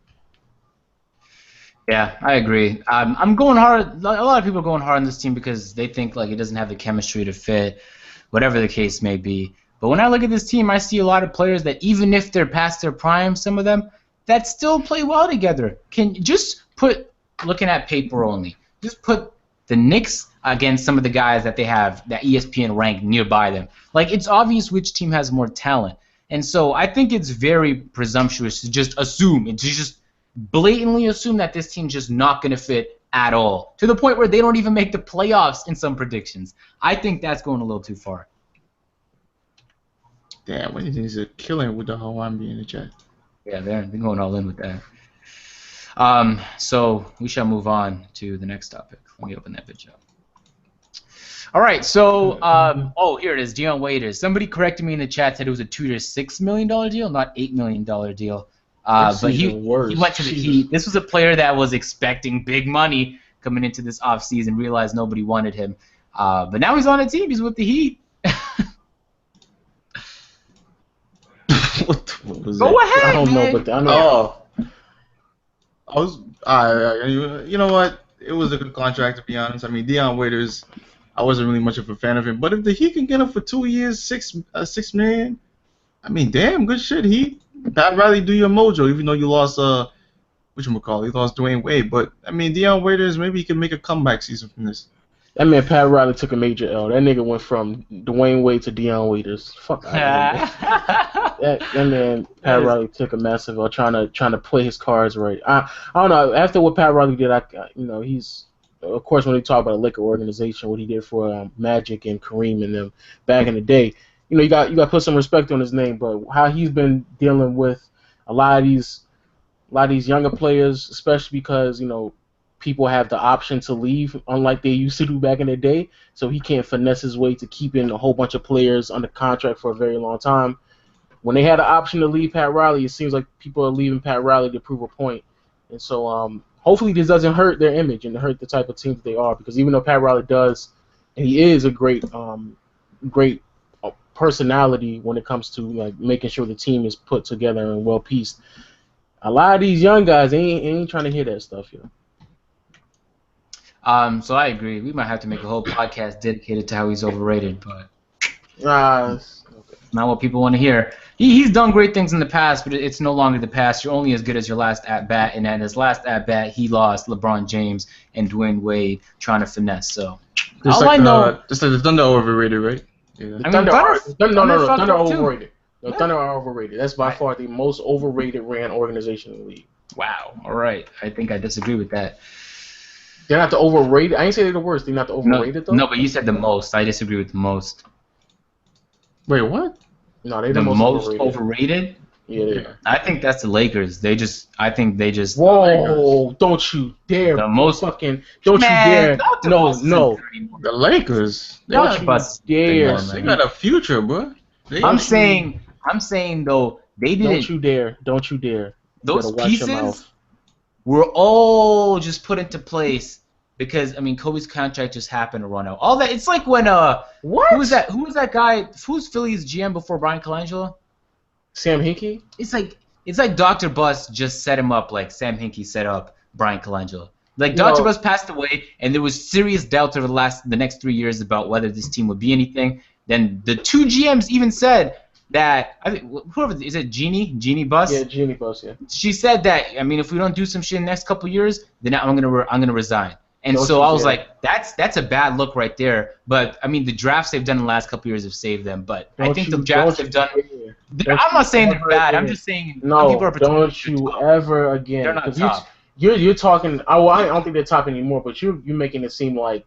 Yeah, I agree. I'm going hard. A lot of people are going hard on this team because they think like it doesn't have the chemistry to fit, whatever the case may be. But when I look at this team, I see a lot of players that even if they're past their prime, some of them, that still play well together. Can just put, looking at paper only, just put the Knicks against some of the guys that they have that ESPN ranked nearby them. Like, it's obvious which team has more talent. And so I think it's very presumptuous to just assume, and to just blatantly assume that this team's just not going to fit at all, to the point where they don't even make the playoffs in some predictions. I think that's going a little too far.
Damn, what is a killing with the Hawaiian being in the chat?
Yeah, they're going all in with that. So we shall move on to the next topic. Let me open that bitch up. All right, so here it is, Dion Waiters. Somebody corrected me in the chat, said it was a $2 to $6 million deal, not $8 million deal. But he went to the Heat. This was a player that was expecting big money coming into this offseason, realized nobody wanted him. But now he's on a team. He's with the Heat.
What was
Go
that?
ahead,
I don't
man.
know, but I know.
You know what? It was a good contract, to be honest. I mean, Dion Waiters, I wasn't really much of a fan of him. But if the Heat can get him for 2 years, $6 million, I mean, damn, good shit, Heat. Pat Riley, do your mojo, even though you lost, whatchamacallit, you lost Dwayne Wade. But, I mean, Dion Waiters, maybe he can make a comeback season from this.
That man Pat Riley took a major L. That nigga went from Dwayne Wade to Dion Waiters. Fuck out of here. That man Pat Riley took a massive L trying to play his cards right. I don't know. After what Pat Riley did, he's, of course, when we talk about a liquor organization, what he did for Magic and Kareem and them back in the day, you got to put some respect on his name. But how he's been dealing with a lot of these younger players, especially because people have the option to leave, unlike they used to do back in the day. So he can't finesse his way to keeping a whole bunch of players under contract for a very long time. When they had the option to leave Pat Riley, it seems like people are leaving Pat Riley to prove a point. And so hopefully this doesn't hurt their image and hurt the type of team that they are. Because even though Pat Riley does, and he is a great personality when it comes to like making sure the team is put together and well pieced, a lot of these young guys ain't trying to hear that stuff,
So I agree. We might have to make a whole podcast dedicated to how he's overrated, but
Okay.
not what people want to hear. He's done great things in the past, but it's no longer the past. You're only as good as your last at bat, and at his last at bat, he lost LeBron James and Dwayne Wade trying to finesse. So
Just
all
like
I know,
just like the Thunder overrated, right? Yeah.
The
I mean,
Thunder
Thunder fucked
Thunder are
up, too.
overrated. The
Yeah.
Thunder are overrated. That's by far the most overrated ran organization in the league.
wow. All right, I think I disagree with that.
They're not the overrated. I ain't say they're the worst. They're not the overrated though.
No, but you said the most. I disagree with the most.
Wait, what?
No, they're
The
the
most
overrated.
overrated?
Yeah, they are.
I think that's the Lakers. I think they just.
Whoa! Don't you dare!
The most-
fucking. Don't
Man,
you dare!
Dr.
No,
Bus isn't
no.
good anymore.
The Lakers. They
Don't
Dr.
you
Bus-
dare!
man.
they got a future, bro.
I'm saying though they
Don't
didn't.
you dare! Don't you dare!
Those
better watch your mouth.
pieces were all just put into place because I mean Kobe's contract just happened to run out. All that it's like when
What?
who was that guy? Who's Philly's GM before Brian Colangelo?
Sam Hinkie?
It's like Dr. Bus just set him up like Sam Hinkie set up Brian Colangelo. Like Dr.
No.
Bus passed away, and there was serious doubt over the next 3 years about whether this team would be anything. Then the two GMs even said that I think whoever is it Jeannie Bus?
Yeah, Genie Bus. Yeah.
She said that I mean if we don't do some shit in the next couple years, then I'm gonna resign. And
Don't
so
you
I was
dare.
like, that's a bad look right there. But I mean the drafts they've done in the last couple years have saved them. But I think the drafts they've done. I'm not saying they're bad. I'm just saying
No,
people are pretending
don't you
they're top.
ever again.
They're not
'Cause
top.
You're talking. Oh, I don't think they're top anymore. But you're making it seem like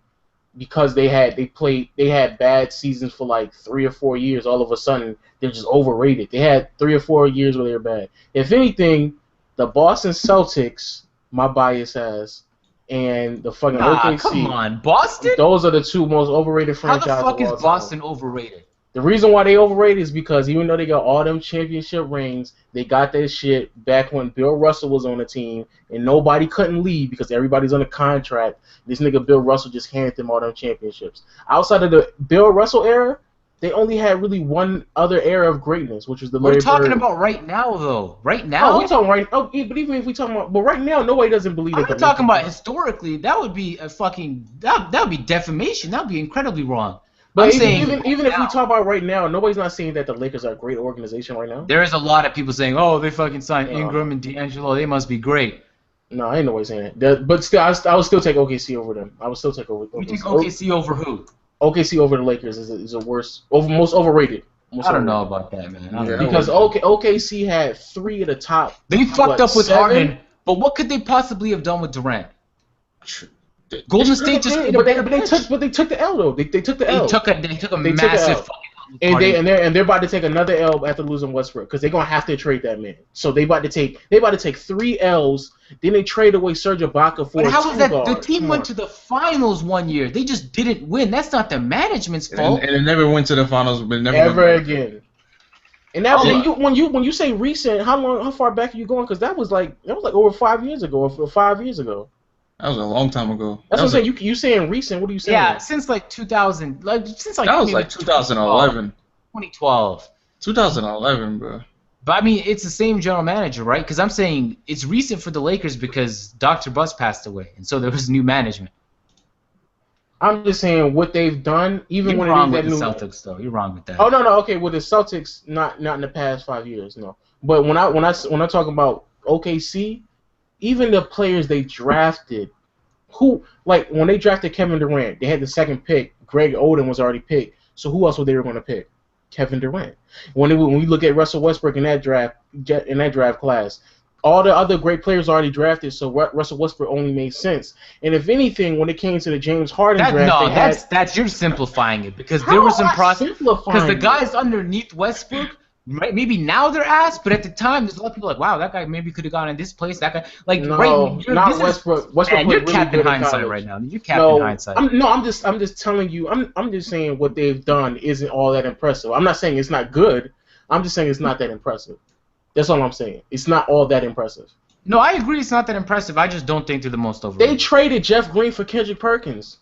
because they had bad seasons for like 3 or 4 years. All of a sudden they're just overrated. They had 3 or 4 years where they were bad. If anything, the Boston Celtics, my bias has, and the fucking OKC.
Come on, Boston.
Those are the two most overrated
How
franchises.
the fuck
of
is
all time.
Boston overrated?
The reason why they overrated is because even though they got all them championship rings, they got that shit back when Bill Russell was on the team and nobody couldn't leave because everybody's on a contract. This nigga Bill Russell just handed them all them championships. Outside of the Bill Russell era, they only had really one other era of greatness, which was the Larry
We're talking
Bird.
about right now, though. Right
Oh,
now.
we talking right. Oh, but even if we talking about, but right now, nobody doesn't believe
I'm
that.
not talking about historically. That would be a fucking. That would be defamation. That would be incredibly wrong.
But
I'm
even,
saying
even if we
now.
talk about right now, nobody's not saying that the Lakers are a great organization right now.
There is a lot of people saying, "Oh, they fucking signed
Yeah.
Ingram and D'Angelo. They must be great."
No, ain't nobody saying that. But still, I would still take OKC over them. I would still take over.
You think OKC over who?
OKC over the Lakers is a worse, most overrated. Most
I don't know
overrated.
about that, man. I don't
Yeah.
know.
Because OKC had 3 of the top.
They fucked up with
7?
Harden, but what could they possibly have done with Durant? Golden State just
but they took the L though. They took the L.
They took a
They took
massive
a L.
fucking L.
And
Harden.
they're about to take another L after losing Westbrook because they're gonna have to trade that man. So they about to take 3 L's. Then they trade away Serge Ibaka for
But
a
how was
2
that?
guard.
The team
Come
went
on.
to the finals one year. They just didn't win. That's not the management's fault.
And it never went to the finals, but never
ever
went back.
again. And that
Yeah.
when you say recent, how far back are you going? Because that was like over 5 years ago or 5 years ago.
That was a long time ago.
That's
that
what I'm saying. You saying recent? What are you saying?
Yeah, since like 2000, since
that was
maybe
like 2011.
2012.
2011, bro.
But I mean, it's the same general manager, right? Because I'm saying it's recent for the Lakers because Dr. Bus passed away, and so there was new management.
I'm just saying what they've done, even
You're
when
wrong
it
with
is
the
that new.
Celtics, though. You're wrong with that.
Oh no, okay. Well, the Celtics not in the past 5 years, no. But when I talk about OKC, even the players they drafted, who like when they drafted Kevin Durant, they had the second pick. Greg Oden was already picked. So who else were they going to pick? Kevin Durant. When we look at Russell Westbrook in that draft class, all the other great players already drafted. So Russell Westbrook only made sense. And if anything, when it came to the James Harden draft,
that's you're simplifying it because
How
there was
am
some
I
process.
simplifying
Because the
it?
guys underneath Westbrook, right, maybe now they're ass, but at the time there's a lot of people like, wow, that guy maybe could have gone in this place. That guy, like,
No,
right?
not
this is-
Westbrook. Westbrook
Man, you're
played really
capping
good in
hindsight
college.
right now. You're capping hindsight.
I'm just telling you. I'm just saying what they've done isn't all that impressive. I'm not saying it's not good. I'm just saying it's not that impressive. That's all I'm saying. It's not all that impressive.
No, I agree. It's not that impressive. I just don't think they're the most overrated.
They traded Jeff Green for Kendrick Perkins.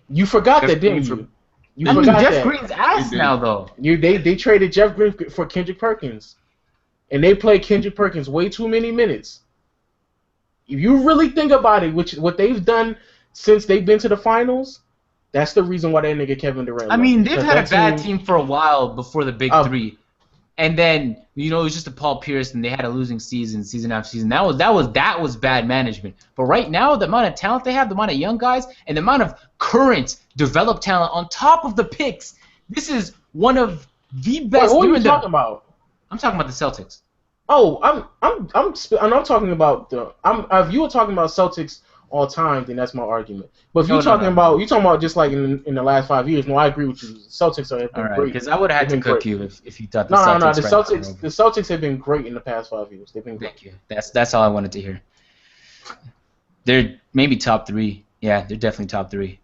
You forgot that, didn't you? You
I mean,
forgot
Jeff
that.
Green's ass
They did.
now, though.
They traded Jeff Green for Kendrick Perkins, and they played Kendrick Perkins way too many minutes. if you really think about it, what they've done since they've been to the finals, that's the reason why that nigga Kevin Durant.
I mean, they've had a bad team for a while before the big three, and then it was just a Paul Pierce, and they had a losing season after season. That was bad management. But right now, the amount of talent they have, the amount of young guys, and the amount of current developed talent on top of the picks, this is one of the best.
What are you talking about?
I'm talking about the Celtics.
Oh, I'm talking about if you were talking about Celtics all time, then that's my argument. But if you're talking about just like in the last 5 years, no, I agree with you. The Celtics have been great.
Because I would have had to cook you if you thought the
Celtics. The Celtics have been great in the past 5 years. They've been great.
Thank you. That's all I wanted to hear. They're maybe top 3. Yeah, they're definitely top 3.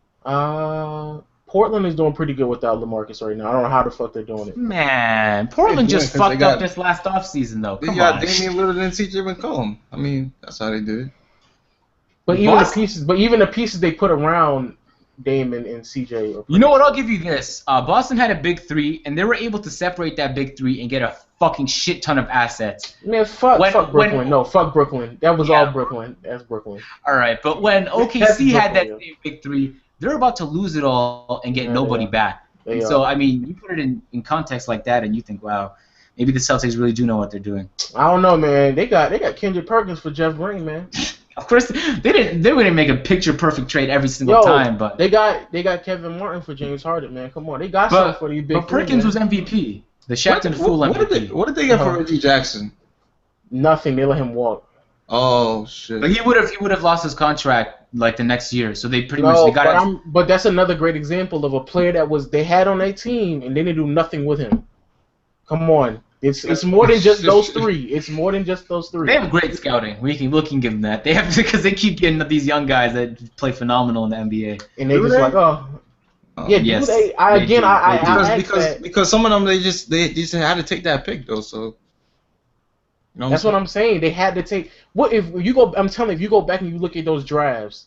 Portland is doing pretty good without LaMarcus right now. I don't know how the fuck they're doing it.
Man, Portland just fucked up this last offseason, though.
They got Damian Lillard and CJ McCollum. I mean, that's how they did it.
But even the pieces they put around Damon and CJ.
You know what? I'll give you this. Boston had a big 3, and they were able to separate that big 3 and get a fucking shit ton of assets.
Man, fuck Brooklyn. No, fuck Brooklyn. That was all Brooklyn. That's Brooklyn.
All right, but when OKC had that same big 3, they're about to lose it all and get nobody back. And so, I mean, you put it in context like that, and you think, wow, maybe the Celtics really do know what they're doing.
I don't know, man. They got Kendrick Perkins for Jeff Green, man.
Of course, they wouldn't make a picture perfect trade every single time, but
they got Kevin Martin for James Harden, man. Come on, they got something for these big.
But Perkins was MVP, the Shaqtin' Fool MVP.
What did they get for Reggie Jackson?
Nothing. They let him walk.
Oh shit!
But he would have lost his contract like the next year, so they pretty much got it.
But that's another great example of a player that they had on their team and they didn't do nothing with him. Come on. It's more than just those 3. It's more than just those 3.
They have great scouting. We can give them that. They have because they keep getting these young guys that play phenomenal in the NBA.
And they just like, yeah.
Yes,
because some of them they just had to take that pick though. So
that's what I'm saying. They had to take. What if you go? I'm telling you, if you go back and you look at those drafts,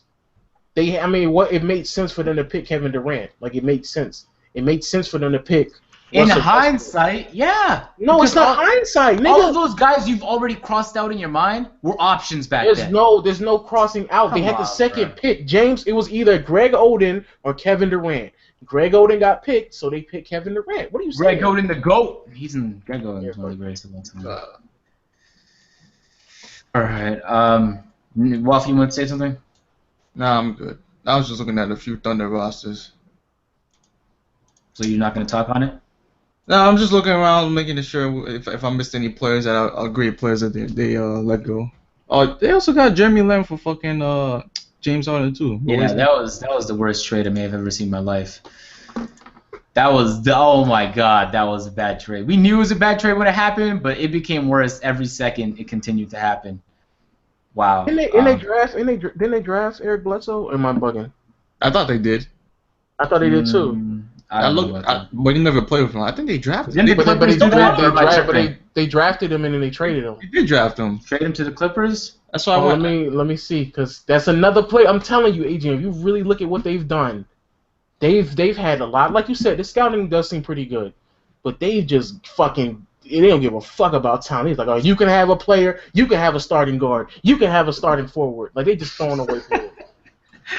it made sense for them to pick Kevin Durant. Like it made sense. It made sense for them to pick.
In hindsight, yeah.
No, it's not hindsight, nigga.
All of those guys you've already crossed out in your mind were options back then.
There's no crossing out. They had the second pick. James, it was either Greg Oden or Kevin Durant. Greg Oden got picked, so they picked Kevin Durant. What are you saying?
Greg Oden, the GOAT. Greg Oden's one of the greatest of all time. All right. Waff, you want to say something?
Nah, I'm good. I was just looking at a few Thunder rosters.
So you're not going to talk on it?
No, I'm just looking around, making sure if I missed any players that are great players that they let go. Oh, they also got Jeremy Lamb for fucking James Harden too.
Yeah, that was the worst trade I may have ever seen in my life. Oh my god, that was a bad trade. We knew it was a bad trade when it happened, but it became worse every second it continued to happen. Wow.
Didn't they draft Eric Bledsoe? Or am I bugging?
I thought they did.
I thought they did too.
But he never played with him. I think they drafted him.
They drafted him and then they traded him.
They did draft him.
Trade him to the Clippers?
That's why I want.
Let me see, because that's another play. I'm telling you, Adrian, if you really look at what they've done, they've had a lot. Like you said, the scouting does seem pretty good, but they just fucking. They don't give a fuck about talent. He's like, oh, you can have a player, you can have a starting guard, you can have a starting forward. Like they just throwing away forward.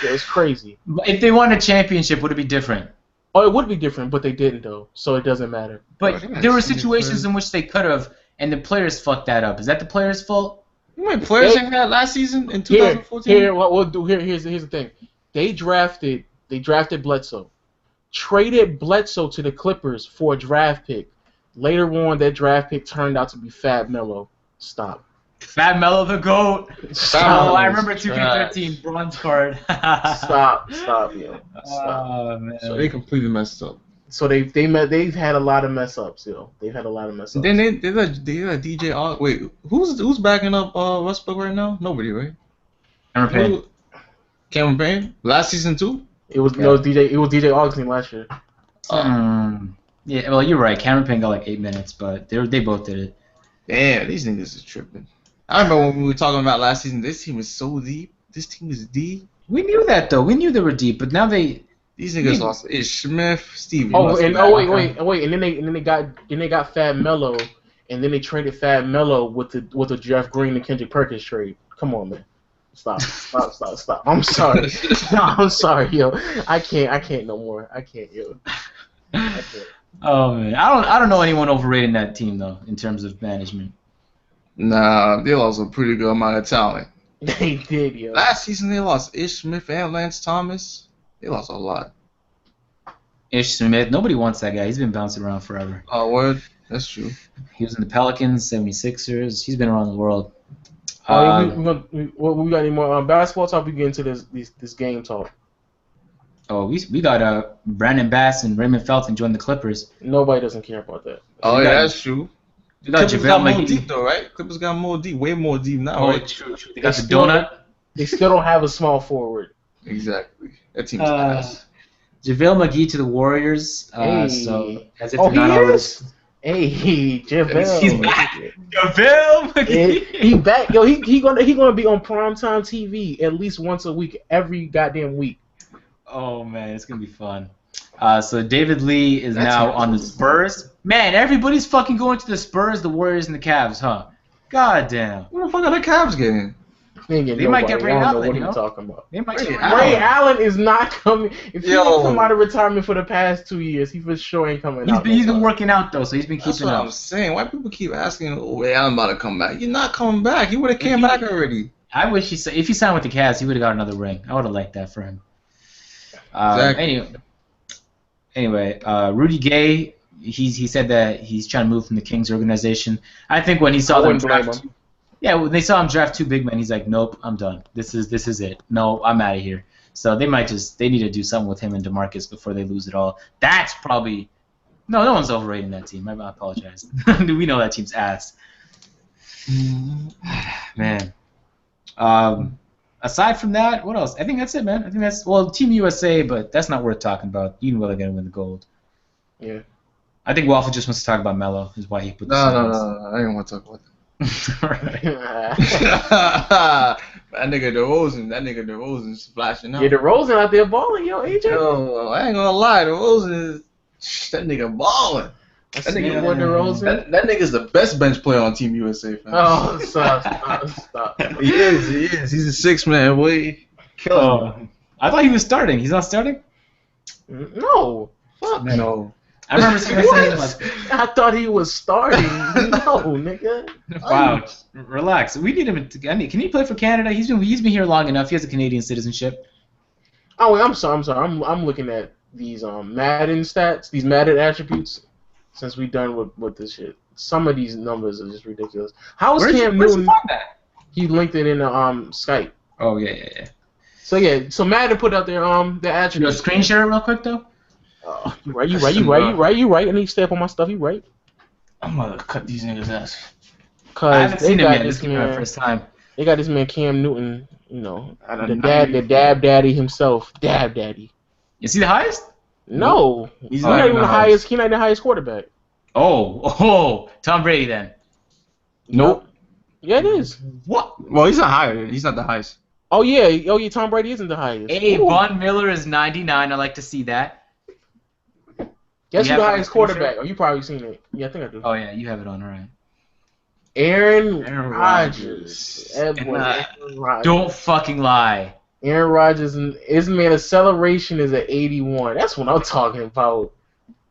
Yeah, it's crazy.
If they won a championship, would it be different?
Oh, it would be different, but they didn't though, so it doesn't matter.
But there were situations in which they could have, and the players fucked that up. Is that the players' fault?
You mean players they had last season in 2014?
What we'll do here's the thing. They drafted Bledsoe, traded Bledsoe to the Clippers for a draft pick. Later on, that draft pick turned out to be Fab Melo. Stop.
Fab Melo the GOAT. Oh, I remember 2K13 bronze card.
Stop, yo. Stop.
Oh man.
So they completely messed up.
So they've had a lot of mess ups, yo. They've had a lot of mess ups.
Then they got DJ. Wait, who's backing up Westbrook right now? Nobody, right? Cameron Payne. Last season too.
It was DJ Augustine last year.
Yeah, well you're right. Cameron Payne got like 8 minutes, but they both did it.
Damn, these niggas is tripping. I remember when we were talking about last season. This team is so deep. This team is deep.
We knew that though. We knew they were deep, but now these
niggas lost. Ish Smith, Stevie.
Wait, and then they got Fab Melo, and then they traded Fab Melo with the Jeff Green and Kendrick Perkins trade. Come on, man. Stop. I'm sorry. No, I'm sorry, yo. I can't no more. I can't, yo. I can't.
Oh man, I don't know anyone overrating that team though in terms of management.
Nah, they lost a pretty good amount of talent.
They did, yo.
Last season they lost Ish Smith and Lance Thomas. They lost a lot.
Ish Smith, nobody wants that guy. He's been bouncing around forever.
Oh, word? That's true.
He was in the Pelicans, 76ers. He's been around the world.
We got any more basketball talk? We get into this game talk.
Oh, we got Brandon Bass and Raymond Felton join the Clippers.
Nobody doesn't care about that.
Oh, yeah, that's true.
We got
Clippers
JaVale
got more
McGee.
deep, though, right? Clippers got more deep, way more deep now,
Oh,
right?
true. They got the donut.
They still don't have a small forward.
Exactly. That team's ass.
JaVale McGee to the Warriors.
Hey.
So as if
Oh,
they're not
he
already.
is? Hey, JaVale.
He's back. JaVale McGee.
He back. Yo, he gonna be on primetime TV at least once a week, every goddamn week.
Oh man, it's gonna be fun. So David Lee is now on the Spurs. Man, everybody's fucking going to the Spurs, the Warriors, and the Cavs, huh? God damn.
What the fuck are the Cavs getting?
They might get Ray
I don't know
Allen,
what
you know?
you talking about.
They might
Ray
get
Ray Allen is not coming. If he
Yo.
didn't come out of retirement for the past 2 years, he for sure ain't coming out.
He's been working out though, so he's been
That's
keeping
what
up.
I'm saying. Why people keep asking, oh, Ray Allen about to come back? You're not coming back. He would have came back already.
I wish if he signed with the Cavs, he would have got another ring. I would have liked that for him.
Exactly.
Anyway, Rudy Gay, he said that he's trying to move from the Kings organization. I think when he saw them draft, when they saw him draft 2 big men, he's like, nope, I'm done. This is it. No, I'm out of here. So they need to do something with him and DeMarcus before they lose it all. That's probably no one's overrating that team. I apologize. We know that team's ass. Man. Aside from that, what else? I think that's it, man. I think that's Team USA, but that's not worth talking about. You know they're gonna win the gold.
Yeah.
I think Waffle just wants to talk about Melo. Is why he put.
No. I didn't want to talk about that.
Right.
That nigga DeRozan's flashing out.
Yeah, DeRozan out there balling, yo, AJ.
Yo, I ain't gonna lie, DeRozan is that nigga balling. That nigga
more DeRozan.
That nigga's the best bench player on Team USA, fam.
Oh, stop.
He is. He's a 6-man, boy. Killing.
I thought he was starting. He's not starting?
No. Fuck
No.
I remember saying
I thought he was starting. No, nigga.
Wow. Relax. We need him. Can he play for Canada? He's been here long enough. He has a Canadian citizenship.
Oh, wait, I'm sorry. I'm looking at these Madden stats, these Madden attributes. Since we done with this shit, some of these numbers are just ridiculous. How is Cam Newton? He linked it in Skype.
Oh yeah.
So Madden put out their attributes.
You screen share it real quick though.
You right. I need to stay up on my stuff. You right.
I'm gonna cut these niggas' ass.
I haven't seen him yet. This is my first time.
They got this man Cam Newton. You know, the dab daddy himself. Dab daddy.
Is he the highest?
No,
He's
not even the highest. He's not the highest quarterback.
Oh, Tom Brady then.
Nope.
Yeah, it is.
What?
Well, he's not higher. He's not the highest.
Oh yeah. Tom Brady isn't the highest.
Hey, Von Miller is 99. I like to see that.
Guess who's the highest quarterback? Oh, you probably seen it. Yeah, I think I do.
Oh yeah, you have it on. All right.
Aaron Rodgers.
Aaron Rodgers. Don't fucking lie.
Aaron Rodgers, his acceleration is at 81. That's what I'm talking about.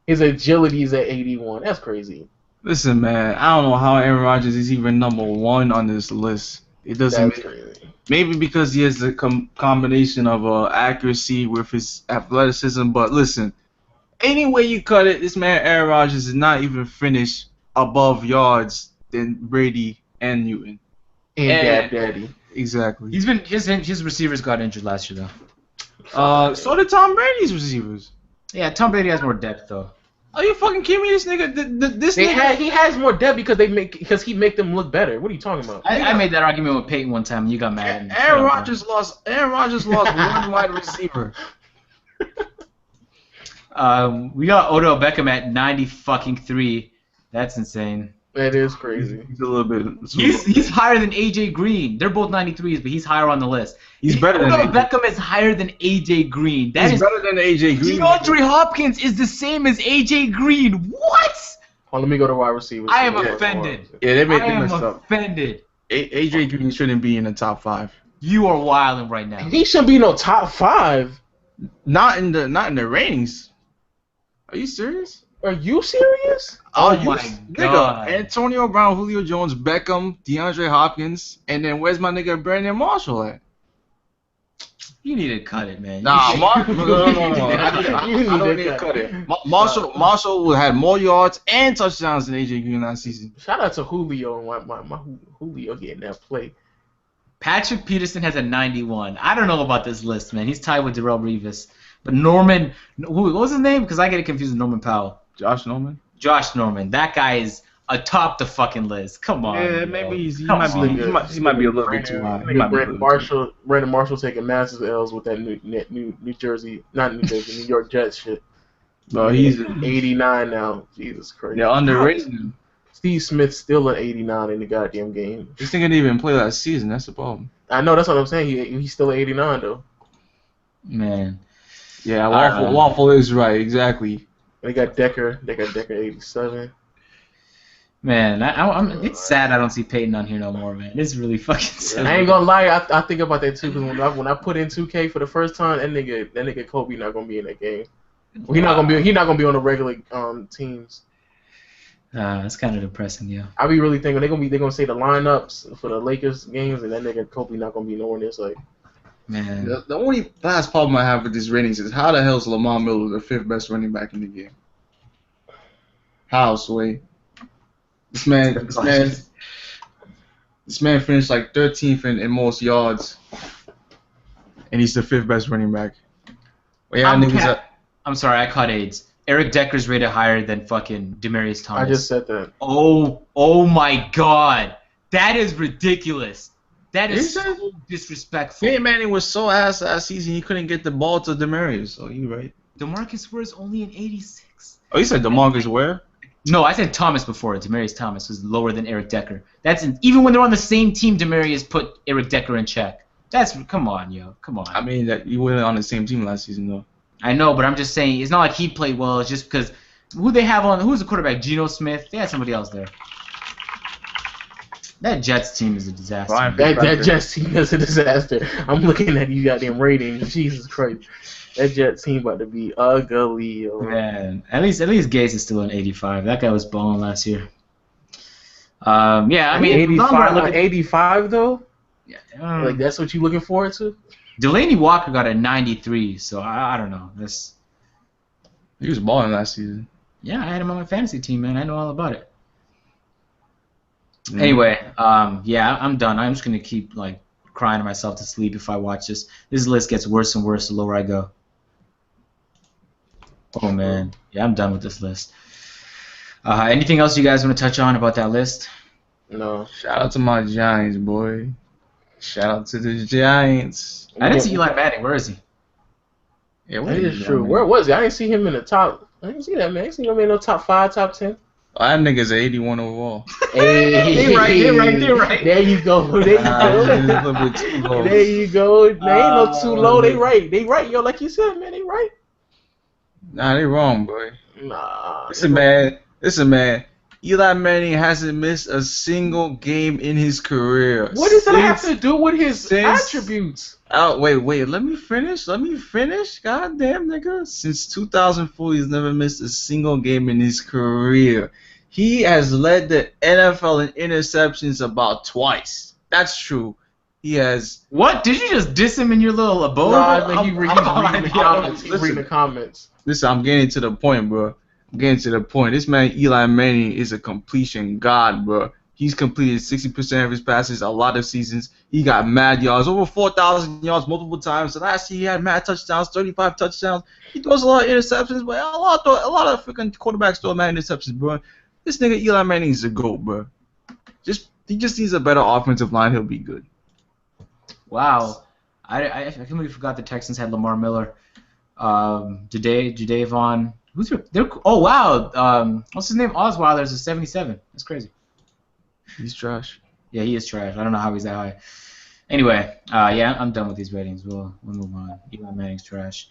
His agility is at 81. That's crazy.
Listen, man, I don't know how Aaron Rodgers is even number 1 on this list. It doesn't.
That's crazy.
Maybe because he has the combination of accuracy with his athleticism. But listen, any way you cut it, this man Aaron Rodgers is not even finished above yards than Brady and Newton.
And Dab Daddy.
Exactly.
His receivers got injured last year though.
So did Tom Brady's receivers.
Yeah, Tom Brady has more depth though.
Are you fucking kidding me? This nigga,
he has more depth because he make them look better. What are you talking about?
I made that argument with Peyton one time. And you got mad.
Aaron Rodgers lost one wide receiver.
We got Odell Beckham at 93. That's insane.
That is crazy.
He's a little bit.
He's higher than AJ Green. They're both 93s, but he's higher on the list.
He's better than
Odell Beckham is higher than AJ Green.
He's better than AJ Green.
DeAndre Hopkins is the same as AJ Green. What?
Let me go to wide receivers.
I am offended.
Yeah, they messed
I am
up.
offended.
AJ Green shouldn't be in the top 5.
You are wilding right now.
He shouldn't be no top 5.
Not in the ratings. Are you serious?
Are you serious?
Oh
You
my
nigga,
God.
Antonio Brown, Julio Jones, Beckham, DeAndre Hopkins, and then where's my nigga Brandon Marshall at?
You need to cut it, man.
Nah,
You-
no. I
You
don't
need
need
to
to
cut
cut it. Marshall had more yards and touchdowns than AJ Green last season.
Shout out to Julio and my Julio getting that play.
Patrick Peterson has a 91. I don't know about this list, man. He's tied with Darrell Revis. But Norman, what was his name? Because I get it confused with Norman Powell.
Josh Norman.
Josh Norman. That guy is atop the fucking list. Come on.
Yeah,
bro.
maybe he
Come
might
on.
be a little bit too high. He might be a
Brandon
little bit
Marshall taking massive L's with that New York Jets shit.
Bro, he's
89 now. Jesus Christ.
yeah, underrated.
Steve Smith's still an 89 in the goddamn game.
This nigga didn't even play last season. That's the problem.
I know, that's what I'm saying. He's still an 89 though.
Man.
Yeah, Waffle is right. Exactly.
They got Decker. They got Decker 87.
Man, it's sad I don't see Peyton on here no more, man. It's really fucking sad.
I ain't gonna lie, I think about that too, because when I put in 2K for the first time, that nigga Kobe not gonna be in that game. Well, he not gonna be on the regular teams.
That's kind of depressing, yeah.
I be really thinking they gonna say the lineups for the Lakers games, and that nigga Kobe not gonna be nowhere near. It's like,
Man.
The only last problem I have with these ratings is how the hell is Lamar Miller the 5th best running back in the game? How, Sway? This man finished like 13th in most yards, and he's the 5th best running back. Well, yeah,
I'm sorry, I caught AIDS. Eric Decker's rated higher than fucking Demaryius Thomas.
I just said that.
Oh my God, that is ridiculous. That is so disrespectful.
Peyton Manning was so ass last season he couldn't get the ball to Demaryius. So you right.
DeMarcus Ware's only an 86.
Oh, you said DeMarcus Ware?
No, I said Thomas before. Demaryius Thomas was lower than Eric Decker. Even when they're on the same team, Demaryius put Eric Decker in check. Come on, yo, come on.
I mean, that you weren't on the same team last season though.
I know, but I'm just saying it's not like he played well. It's just because who's the quarterback? Geno Smith. They had somebody else there. That Jets team is a disaster.
That Jets team is a disaster. I'm looking at you goddamn ratings. Jesus Christ. That Jets team about to be ugly. Yo.
Man, at least Gates is still an 85. That guy was balling last year. Yeah, I mean
85 though.
Yeah,
like that's what you looking forward to?
Delaney Walker got a 93, so I don't know.
He was balling last season.
Yeah, I had him on my fantasy team, man. I know all about it. Anyway, yeah, I'm done. I'm just gonna keep like crying myself to sleep if I watch this. This list gets worse and worse the lower I go. Oh man, yeah, I'm done with this list. Anything else you guys want to touch on about that list?
No.
Shout out to my Giants, boy. Shout out to the Giants.
I didn't see Eli Manning. Where is he?
Yeah,
that is true. Where was he? I didn't see him in the top. I didn't see that man. I didn't see him in no top 5, top 10.
Oh, that nigga's 81 overall.
Hey,
They're right.
There you go. There you go. They ain't no too low. They right, yo. Like you said, man, they right.
Nah, they wrong, boy.
Nah.
Listen, man. Eli Manning hasn't missed a single game in his career.
What does that have to do with his attributes?
Oh, wait. Let me finish. Goddamn, nigga. Since 2004, he's never missed a single game in his career. He has led the NFL in interceptions about twice. That's true. He has.
What? Did you just diss him in your little abode?
No, I think he's reading the comments.
Listen, I'm getting to the point, bro. This man, Eli Manning, is a completion god, bro. He's completed 60% of his passes a lot of seasons. He got mad yards, over 4,000 yards multiple times. So last year he had mad touchdowns, 35 touchdowns. He throws a lot of interceptions, but a lot of freaking quarterbacks throw mad interceptions, bro. This nigga Eli Manning is a GOAT, bro. He just needs a better offensive line. He'll be good.
Wow. I completely forgot the Texans had Lamar Miller. Jadavon. Oh, wow. What's his name? Osweiler's a 77. That's crazy.
He's trash.
Yeah, he is trash. I don't know how he's that high. Anyway, yeah, I'm done with these ratings. We'll move on. Eli Manning's trash.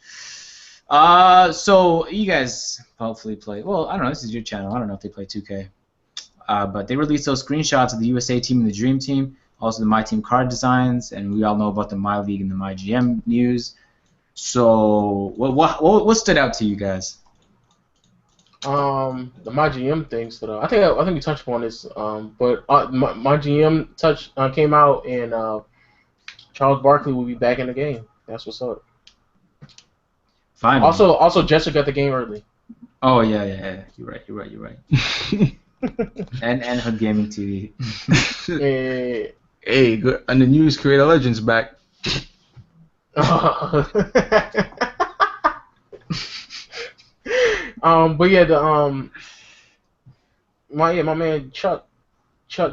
So you guys hopefully play. Well, I don't know. This is your channel. I don't know if they play 2K. But they released those screenshots of the USA team and the Dream Team. also the My Team card designs, and we all know about the My League and the My GM news. So what stood out to you guys?
The My GM thing stood out. I think we touched upon this. But my GM came out, and Charles Barkley will be back in the game. That's what's up.
Fine.
Also, Jessica got the game early.
Oh yeah. You're right. and her gaming TV.
Hey, good. And the news, Creator Legends back.
But yeah, my man Chuck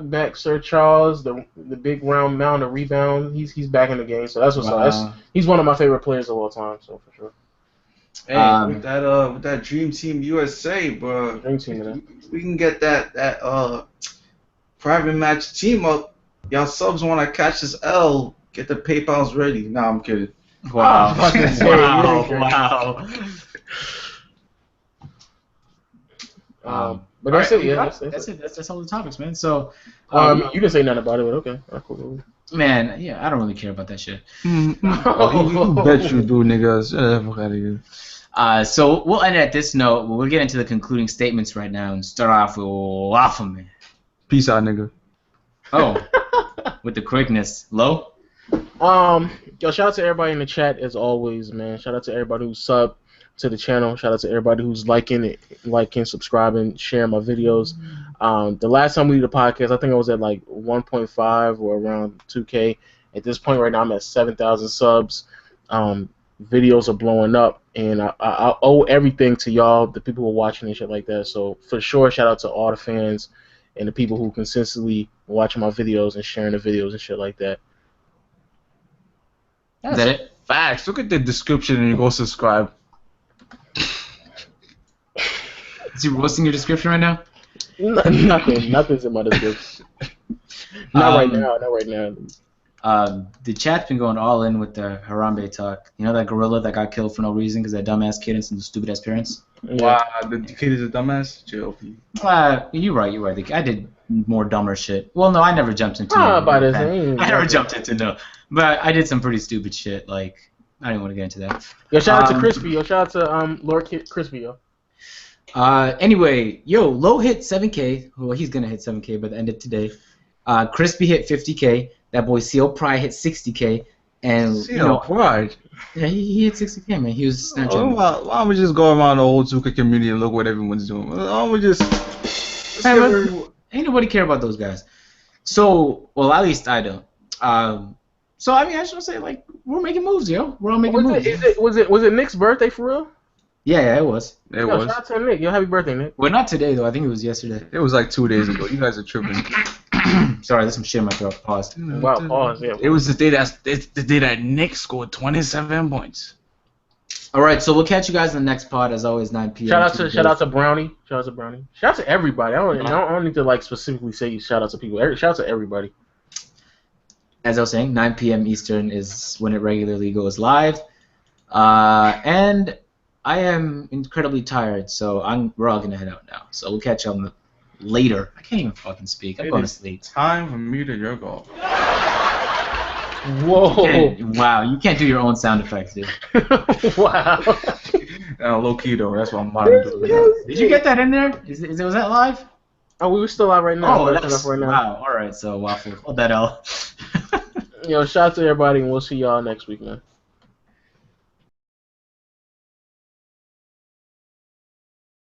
back, Sir Charles, the big round mound of rebound. He's back in the game, so that's what's up. He's one of my favorite players of all time, so for sure.
Hey, with that Dream Team USA, bro,
Dream Team, man.
we can get that private match team up. Y'all subs want to catch this L. Get the PayPal's ready. Nah, I'm kidding.
Wow.
Wow. But that's it. Yeah,
that's it. That's all the topics, man. So,
you didn't say nothing about it, but okay. Cool.
Man, yeah, I don't really care about that shit.
You bet you do, niggas. Shut the fuck out of here.
So we'll end at this note. We'll get into the concluding statements right now and start off with Waffle Man.
Peace out, nigga.
Oh, with the quickness. Low?
Yo, shout out to everybody in the chat as always, man. Shout out to everybody who's subbed to the channel. Shout out to everybody who's liking, subscribing, sharing my videos. The last time we did a podcast, I think I was at like 1.5 or around 2K. At this point right now, I'm at 7,000 subs. Videos are blowing up, and I owe everything to y'all, the people who are watching and shit like that. So for sure, shout out to all the fans and the people who consistently watching my videos and sharing the videos and shit like that.
Is that it?
Facts. Look at the description and you go subscribe.
Is he roasting your description right now?
Nothing's in my description. Not right now.
The chat's been going all in with the Harambe talk. You know that gorilla that got killed for no reason because that dumbass kid and some stupid ass parents?
Wow, the kid is a dumbass? JLP.
You're right. I did more dumber shit. Well, no, I never jumped into
I
never jumped into no. But I did some pretty stupid shit. Like, I didn't want to get into that.
Yo, shout out to Crispy. Yo, shout out to Lord Crispy, yo.
Anyway, Low hit 7K. Well, he's going to hit 7K by the end of today. Crispy hit 50K. That boy CO Pride hit 60K. And,
Pride?
Yeah, he hit 60K, man. He was Snapchat.
Why don't we just go around the whole 2K community and look what everyone's doing? Why don't we just...
Ain't nobody care about those guys. So, well, at least I don't. So, I mean, I just want to say, like, we're making moves, yo. We're all making moves.
Was it Nick's birthday for real?
Yeah, it was.
It was.
Shout out to Nick. Yo, happy birthday, Nick.
Well, not today, though. I think it was yesterday.
It was like 2 days ago. You guys are tripping.
Sorry, there's some shit in my throat. Pause.
Wow, pause, yeah.
It was the day that Nick scored 27 points.
All right, so we'll catch you guys in the next pod, as always, 9 p.m.
Shout out to Brownie. Shout out to everybody. I don't need to like specifically say shout out to people. Shout out to everybody.
As I was saying, 9 p.m. Eastern is when it regularly goes live. And I am incredibly tired, so we're all gonna head out now. So we'll catch you later. I can't even fucking speak. I'm going to sleep.
Time for me to jerk off.
Whoa!
Wow, you can't do your own sound effects, dude.
Wow.
Low key though, that's what I'm monitoring.
Did you get that in there? Was that live?
Oh, we were still out right now.
Oh, that's right now. Wow. All right, so Waffle, hold that L.
Yo, shout out to everybody, and we'll see y'all next week, man.